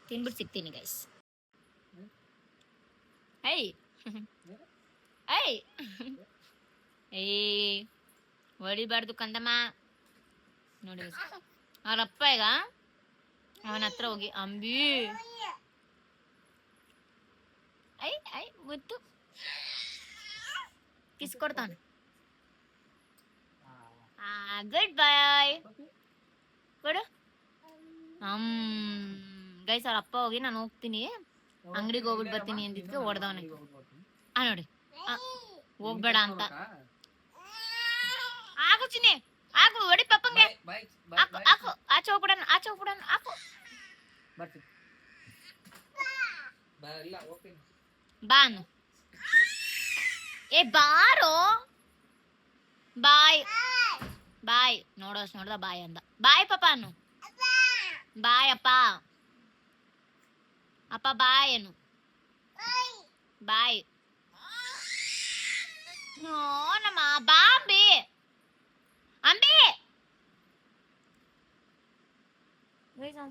ತಿನ್ಬಿಟ್ಟು ಸಿಗ್ತೀನಿ ಗೈಸ್. ಏಯ್ ಹೊಡಿಬಾರ್ದು ಕಂದಮ್ಮ. ನೋಡಿ ಅವ್ರಪ್ಪ ಈಗ ಅವನ ಹತ್ರ ಹೋಗಿ ಅಂಬಿ ಗೊತ್ತು ಕಿಸ್ ಕೊಡ್ತಾನೆ. ಗುಡ್ ಬಾಯ್ ಕೊಡು. ಗೈಸ್ ಅವ್ರ ಅಪ್ಪ ಹೋಗಿ ನಾನು ಹೋಗ್ತೀನಿ ಅಂಗಡಿಗೆ ಹೋಗ್ಬಿಟ್ಟು ಬರ್ತೀನಿ ಅಂದಿದ್ಕೆ ಹೊಡೆದವನೆ. ನೋಡಿ ಹೋಗ್ಬೇಡ ಅಂತ. ಆಗು ಚಿನ್ನಿ ಆಗು, ಹೊಡಿ ಪಪ್ಪಂಗೆ. ಹಾಕು ಆಚೆ ಹೋಗ್ಬಿಡಣ, ಹಾಕು. ಬಾನು ಏ ಬಾರೋ. ಬಾಯ್ ಬಾಯ್ ನೋಡೋಸ್ ನೋಡ್ದ ಬಾಯ್ ಅಂದ. ಬಾಯ್ ಪಾಪ ಅನ್ನು. ಬಾಯ್ ಅಪ್ಪ. ಅಪ್ಪ ಬಾಯ್ ಅನ್ನು. ಬಾಯ್. ನಮ್ಮ ಬಾ ಅಂಬಿ. ಅಂಬಿ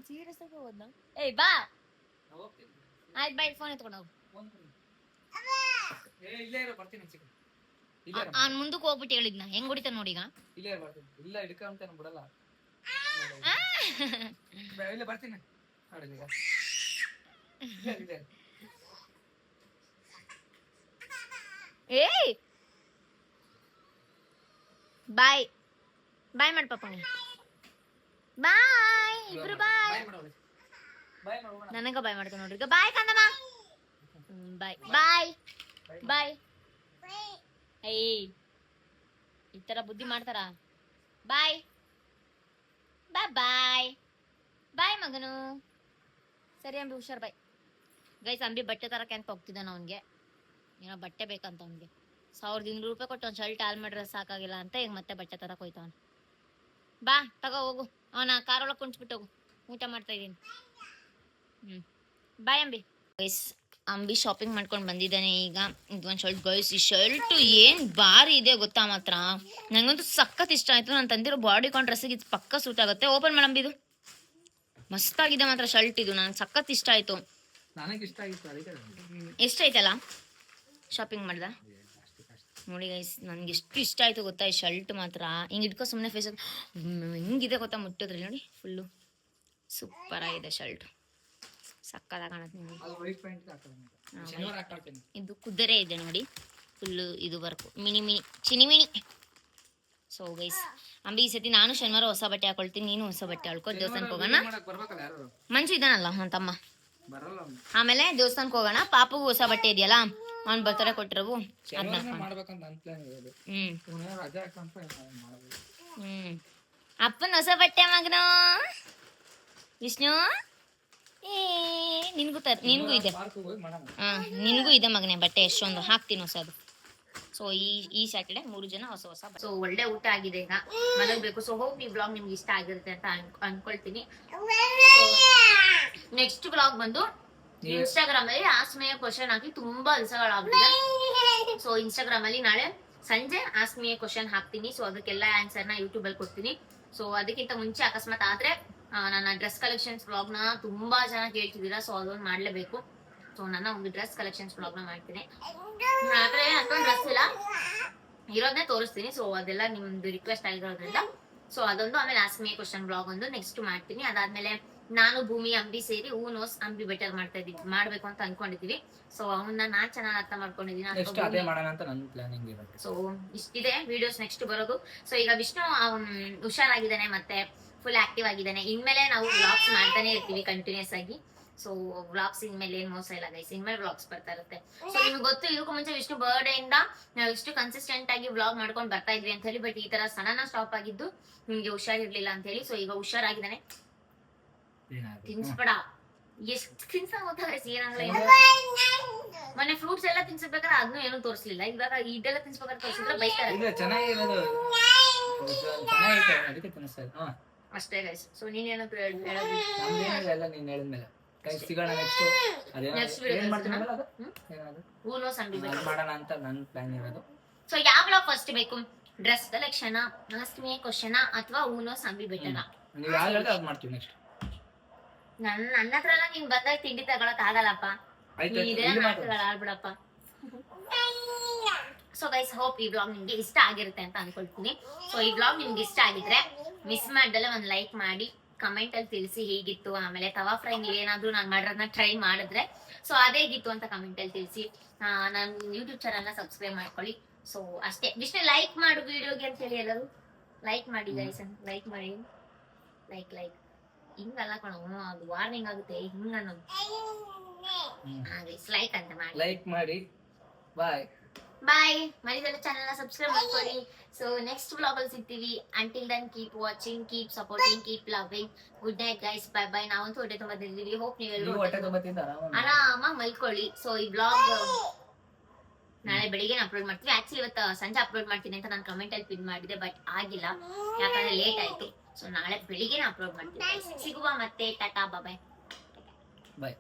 ಸೀರಿಯಸ್ ಆಗಿ ಹೋದ್ನ. ಏಯ್ ಬಾ. ಆಯ್ತು ಬಾಯ್, ಫೋನ್ ಎತ್ಕೊಂಡು ಹೋಗು. ಅವ್ನು ಮುಂದಕ್ಕೆ ಹೋಗ್ಬಿಟ್ಟು ಹೇಳಿದ್ನ ಹೆಂಗ್ ಹೊಡಿತಾನ ನೋಡಿ ಈಗ. ಇಲ್ಲ ಹಿಡ್ಕೊಂತ ಬಿಡಲ್ಲ. ಬರ್ತೀನಿ. ಏಯ್ ಬಾಯ್ ಬಾಯ್ ಮಾಡ್ ಪಾಪ. ಬಾಯ್ ಇಬ್ರು ಬಾಯ್. ನನಗ ಬಾಯ್ ಮಾಡ್ತಾನೆ ನೋಡ್ರಿ ಈಗ. ಬಾಯ್ ಕಂದಮ್ಮ. ಬಾಯ್ ಬಾಯ್ ಬಾಯ್. ಏಯ್ ಈ ತರ ಬುದ್ಧಿ ಮಾಡ್ತಾರ. ಬಾಯ್ ಬಾಯ್ ಬಾಯ್ ಬಾಯ್ ಮಗನು. ಸರಿ ಅಂಬಿ ಹುಷಾರ್ ಬಾಯ್. ಗೈಸ್ ಅಂಬಿ ಬಟ್ಟೆ ತರಕ್ಕೆ ಅಂತ ಹೋಗ್ತಿದ್ದಾನ. ಅವನ್ಗೆ ಏನೋ ಬಟ್ಟೆ ಬೇಕಂತ ಅವ್ನಿಗೆ. 1200 ರೂಪಾಯಿ ಕೊಟ್ಟು ಒಂದು ಶರ್ಟ್ ಆಲ್ ಮಾಡ್ರೆ ಸಾಕಾಗಿಲ್ಲ ಅಂತ ಈಗ ಮತ್ತೆ ಬಟ್ಟೆ ತರಕ್ ಹೋಯ್ತವನ್. ಬಾ ತಗೋ ಹೋಗು. ಅವನ ಕಾರೊಳಗೆ ಕುಂಚ್ಬಿಟ್ಟು ಹೋಗು. ಊಟ ಮಾಡ್ತಾ ಇದೀನಿ. ಬಾಯ್ ಅಂಬಿ. ಗೈಸ್ ಅಂಬಿ ಶಾಪಿಂಗ್ ಮಾಡ್ಕೊಂಡು ಬಂದಿದ್ದಾನೆ ಈಗ. ಇದೊಂದು ಶರ್ಟ್ ಗೈಸ್. ಈ ಶರ್ಟ್ ಏನ್ ಭಾರಿ ಇದೆ ಗೊತ್ತಾ ಮಾತ್ರ. ನಂಗಂತೂ ಸಖತ್ ಇಷ್ಟ ಆಯ್ತು. ನಾನು ತಂದಿರೋ ಬಾಡಿ ಕಾನ್ ಡ್ರೆಸ್ಸಿಗೆ ಇದು ಪಕ್ಕ ಸೂಟ್ ಆಗುತ್ತೆ. ಓಪನ್ ಮಾಡಂಬಿ. ಇದು ಮಸ್ತಾಗಿದೆ ಮಾತ್ರ ಶರ್ಟ್. ಇದು ನಂಗೆ ಸಖತ್ ಇಷ್ಟ ಆಯ್ತು. ಎಷ್ಟೈತಲ್ಲ ಶಾಪಿಂಗ್ ಮಾಡ್ದ ನೋಡಿ ಗೈಸ್. ನನ್ಗೆ ಎಷ್ಟು ಇಷ್ಟ ಆಯ್ತು ಗೊತ್ತಾ ಈ ಶರ್ಟ್ ಮಾತ್ರ. ಹಿಂಗೆ ಇಟ್ಕೊ ಸುಮ್ಮನೆ ಫೇಸ್ ಹಿಂಗಿದೆ ಗೊತ್ತಾ ಮುಟ್ಟಿದ್ರಿ ನೋಡಿ. ಫುಲ್ಲು ಸೂಪರ್ ಆಗಿದೆ ಶರ್ಟ್. ಸಕ್ಕತ್ತಾಗಿ ಕಾಣುತ್ತೆ. ಇದು ಕುದುರೆ ಇದೆ ನೋಡಿ. ಫುಲ್ಲು ಇದು work mini mini Chini mini. So guys Ambi ಈ ಸತಿ ನಾನು ಶನಿವಾರ ಹೊಸ ಬಟ್ಟೆ ಹಾಕೊಳ್ತೀನಿ. ನೀನು ಹೊಸ ಬಟ್ಟೆ ಹಾಳ್ಕೊ. ದೇವಸ್ಥಾನಕ್ಕೆ ಹೋಗೋಣ. ಮಂಜು ಇದ್ದಾನಲ್ಲ ಅವನ ತಮ್ಮ. ಆಮೇಲೆ ದೇವಸ್ಥಾನಕ್ಕೆ ಹೋಗೋಣ. ಪಾಪಗೂ ಹೊಸ ಬಟ್ಟೆ ಇದೆಯಲ್ಲ ಅವ್ನ್ ಬರ್ತಾರೆ ಕೊಟ್ಟಿರವು. ಅಪ್ಪನ ಹೊಸ ಬಟ್ಟೆ ಮಗನು ವಿಷ್ಣು. ನಿನ್ಗೂ ಇದೆ. ನಿನ್ಗೂ ಇದೆ ಮಗನೆ ಬಟ್ಟೆ ಎಷ್ಟೊಂದು. ಹಾಕ್ತೀನಿ ಹೊಸದು. ಸೊ ಈ ಸ್ಯಾಟರ್ಡೆ 3 ಜನ ಹೊಸ ಹೊಸ. ಸೊ ಒಳ್ಳೆ ಊಟ ಆಗಿದೆ ಈಗ ಮಲಗಬೇಕು. ಸೊ ಹೋಗಿ ಈ ಬ್ಲಾಗ್ ನಿಮ್ಗೆ ಇಷ್ಟ ಆಗಿರುತ್ತೆ ಅಂತ ಅನ್ಕೊಳ್ತೀನಿ. ನೆಕ್ಸ್ಟ್ ಬ್ಲಾಗ್ ಬಂದು ಇನ್ಸ್ಟಾಗ್ರಾಮ್ ಅಲ್ಲಿ ಆಸ್ಮಿಯ ಕ್ವಶನ್ ಹಾಕಿ ತುಂಬಾ ದಿವಸಗಳಾಗ್ತಿದೆ. ಸೊ ಇನ್ಸ್ಟಾಗ್ರಾಮ್ ಅಲ್ಲಿ ನಾಳೆ ಸಂಜೆ ಆಸ್ಮಿಯ ಕ್ವಶನ್ ಹಾಕ್ತೀನಿ. ಸೊ ಅದಕ್ಕೆಲ್ಲ ಆನ್ಸರ್ ನ ಯೂಟ್ಯೂಬ್ ಅಲ್ಲಿ ಕೊಡ್ತೀನಿ. ಸೊ ಅದಕ್ಕಿಂತ ಮುಂಚೆ ಅಕಸ್ಮಾತ್ ಆದ್ರೆ ನನ್ನ ಡ್ರೆಸ್ ಕಲೆಕ್ಷನ್ಸ್ ಬ್ಲಾಗ್ ನ ತುಂಬಾ ಜನ ಕೇಳ್ತಿದ್ದೀರಾ. ಸೊ ಅದೊಂದು ಮಾಡ್ಲೇಬೇಕು. ಸೊ ನನ್ನ ಒಂದು ಡ್ರೆಸ್ ಕಲೆಕ್ಷನ್ಸ್ ಬ್ಲಾಗ್ ನ ಮಾಡ್ತೀನಿ. ಆದ್ರೆ ಅಷ್ಟೊಂದು ಡ್ರೆಸ್ ಇಲ್ಲ, ಇರೋದನ್ನೇ ತೋರಿಸ್ತೀನಿ. ಸೊ ಅದೆಲ್ಲ ನಿಮ್ದು ರಿಕ್ವೆಸ್ಟ್ ಆಗಿರೋದ್ರಿಂದ ಸೊ ಅದೊಂದು. ಆಮೇಲೆ ಆಸ್ಮಿಯ ಕ್ವಶನ್ ಬ್ಲಾಗ್ ಒಂದು ನೆಕ್ಸ್ಟ್ ಮಾಡ್ತೀನಿ. ಅದಾದ್ಮೇಲೆ ನಾನು ಭೂಮಿ ಅಂಬಿ ಸೇರಿ ಹೂ ನೋಸ್ ಅಂಬಿ ಬೆಟರ್ ಮಾಡ್ಬೇಕು ಅಂತ ಅನ್ಕೊಂಡಿದೀವಿ. ಸೊ ಅವನ್ನ ನಾನ್ ಚೆನ್ನಾಗಿ ಅರ್ಥ ಮಾಡ್ಕೊಂಡಿದೀನಿ. ಸೊ ಇಷ್ಟಿದೆ ವಿಡಿಯೋಸ್ ನೆಕ್ಸ್ಟ್ ಬರೋದು. ಸೊ ಈಗ ವಿಷ್ಣು ಹುಷಾರಾಗಿದ್ದಾನೆ ಮತ್ತೆ ಫುಲ್ ಆಕ್ಟಿವ್ ಆಗಿದ್ದಾನೆ. ಇನ್ಮೇಲೆ ನಾವು ವ್ಲಾಗ್ಸ್ ಮಾಡ್ತಾನೆ ಇರ್ತೀವಿ ಕಂಟಿನ್ಯೂಸ್ ಆಗಿ. ಸೊ ವ್ಲಾಗ್ಸ್ ಇನ್ಮೇಲೆ ಏನ್ ಮೋಸ ಇಲ್ಲ ಗೈಸ್. ಇನ್ಮೇಲೆ ವ್ಲಾಗ್ಸ್ ಬರ್ತಾ ಇರುತ್ತೆ. ಸೊ ನಿಮ್ಗೆ ಗೊತ್ತು ಇದಕ್ಕೂ ಮುಂಚೆ ವಿಷ್ಣು ಬರ್ಡೇ ಇಂದ ನಾವು ಇಷ್ಟು ಕನ್ಸಿಸ್ಟೆಂಟ್ ಆಗಿ ವ್ಲಾಗ್ ಮಾಡ್ಕೊಂಡು ಬರ್ತಾ ಇದ್ವಿ ಅಂತ ಹೇಳಿ. ಬಟ್ ಈ ತರ ಸಡನ್ ಸ್ಟಾಪ್ ಆಗಿದ್ದು ನಿಮ್ಗೆ ಹುಷಾರಿರ್ಲಿಲ್ಲ ಅಂತ ಹೇಳಿ. ಸೊ ಈಗ ಹುಷಾರಾಗಿದ್ದಾನೆ. ತಿನ್ಸ್ಬೇಡ, ಎಷ್ಟು ತಿನ್ಸಕ್ ಹೋಗ್ತಾರೆ ಏನಾಗಲ್ಲ. ಮೊನ್ನೆ ಫ್ರೂಟ್ಸ್ ಎಲ್ಲ ತಿನ್ಸಬೇಕಾದ್ರೆ ಅದನ್ನು ಏನು ತೋರಿಸ್ಲಿಲ್ಲ. ಇವಾಗ ಇದೆಲ್ಲ ತಿನ್ಸ್ಬೇಕಾದ್ರೆ ತೋರಿಸಿದ್ರೆ ಬೈತಾರೆ ಅಷ್ಟೇ ಗೈಸ್. ಸೊ ನೀನೇನು ಸೊ ಯಾವ ಬ್ಲಾಗ್ ಫಸ್ಟ್ ಬೇಕು? ಡ್ರೆಸ್ ಕಲೆಕ್ಷನ್, ಆಸ್ಮಿಯ ಕ್ವಶನ್ ಅಥವಾ ಊನೋಸ್ ಅಂಬಿ ಬೆಟರ್? ನನ್ನ ಹತ್ರ ಎಲ್ಲ ನೀನ್ ಬಂದಾಗ ತಿಂಡಿ ತಗೊಳಕ್ ಆಗಲ್ಲಪ್ಪ. ಆಡ್ಬಿಡಪ್ಪ. ಸೊ ಗೈಸ್ ಹೋಪ್ ಈ ಬ್ಲಾಗ್ ನಿಮ್ಗೆ ಇಷ್ಟ ಆಗಿರುತ್ತೆ ಅಂತ ಅನ್ಕೊಳ್ತೀನಿ. ಸೊ ಈ ಬ್ಲಾಗ್ ನಿಮ್ಗೆ ಇಷ್ಟ ಆಗಿದ್ರೆ ಮಿಸ್ ಮಾಡ್ದಲ್ಲ ಒಂದ್ ಲೈಕ್ ಮಾಡಿ ಕಮೆಂಟ್ ಅಲ್ಲಿ ತಿಳಿಸಿ ಹೇಗಿತ್ತು. ಆಮೇಲೆ ತವಾ ಫ್ರೈ ಏನಾದ್ರು ನಾನು ಮಾಡಿರೋದನ್ನ ಟ್ರೈ ಮಾಡಿದ್ರೆ ಸೊ ಅದೇ ಹೇಗಿತ್ತು ಅಂತ ಕಮೆಂಟ್ ಅಲ್ಲಿ ತಿಳಿಸಿ. ನನ್ನ ಯೂಟ್ಯೂಬ್ ಚಾನಲ್ ನ ಸಬ್ಸ್ಕ್ರೈಬ್ ಮಾಡ್ಕೊಳ್ಳಿ. ಸೊ ಅಷ್ಟೇ. ವಿಷ್ಣು ಲೈಕ್ ಮಾಡು ವಿಡಿಯೋಗೆ ಅಂತ ಹೇಳಿ ಎಲ್ಲರೂ ಲೈಕ್ ಮಾಡಿ ಗೈಸ್. ಲೈಕ್ ಮಾಡಿ. ಲೈಕ್ ಹಿಂಗಲ್ಲ ಕಣ, ಅದು ವಾರ್ನಿಂಗ್ ಆಗುತ್ತೆ ಹಿಂಗ ಅನ್ನೋದು. ಲೈಕ್ ಅಂತ ಮಾಡಿ. ಲೈಕ್ ಮಾಡಿ. Bye bye. ಮರಿದಲ್ಲ ಚಾನಲ್ ನ ಸಬ್ಸ್ಕ್ರೈಬ್ ಮಾಡ್ಕೊಳ್ಳಿ. ಸೊ ನೆಕ್ಸ್ಟ್ ವ್ಲಾಗ್ ಅಲ್ಲಿ ಸಿಗ್ತೀವಿ. Until then keep watching, keep supporting, keep loving. Good night guys. Bye bye. ನಾವಂತೂ ಹೊಟ್ಟೆ ತುಂಬಾ ತಿಂದಿದ್ದೀವಿ. ಹೋಪ್ ನೀವೆಲ್ಲರೂ ಆರಾಮಾಗಿ ಮಲ್ಕೊಳ್ಳಿ. ಸೊ ಈ ವ್ಲಾಗ್ ನಾಳೆ ಬೆಳಿಗ್ಗೆ ಅಪ್ಲೋಡ್ ಮಾಡ್ತೀವಿ. ಆಕ್ಚುಲಿ ಇವತ್ತು ಸಂಜೆ ಅಪ್ಲೋಡ್ ಮಾಡ್ತೀನಿ ಅಂತ ನಾನು ಕಮೆಂಟ್ ಅಲ್ಲಿ ಪಿನ್ ಮಾಡಿದೆ, ಬಟ್ ಆಗಿಲ್ಲ ಯಾಕಂದ್ರೆ ಲೇಟ್ ಆಯ್ತು. ಸೊ ನಾಳೆ ಬೆಳಿಗ್ಗೆ ಅಪ್ಲೋಡ್ ಮಾಡ್ತೀನಿ. ಸಿಗುವ ಮತ್ತೆ, ಟಾಟಾ ಬಾಯ್. ಬಾಯ್.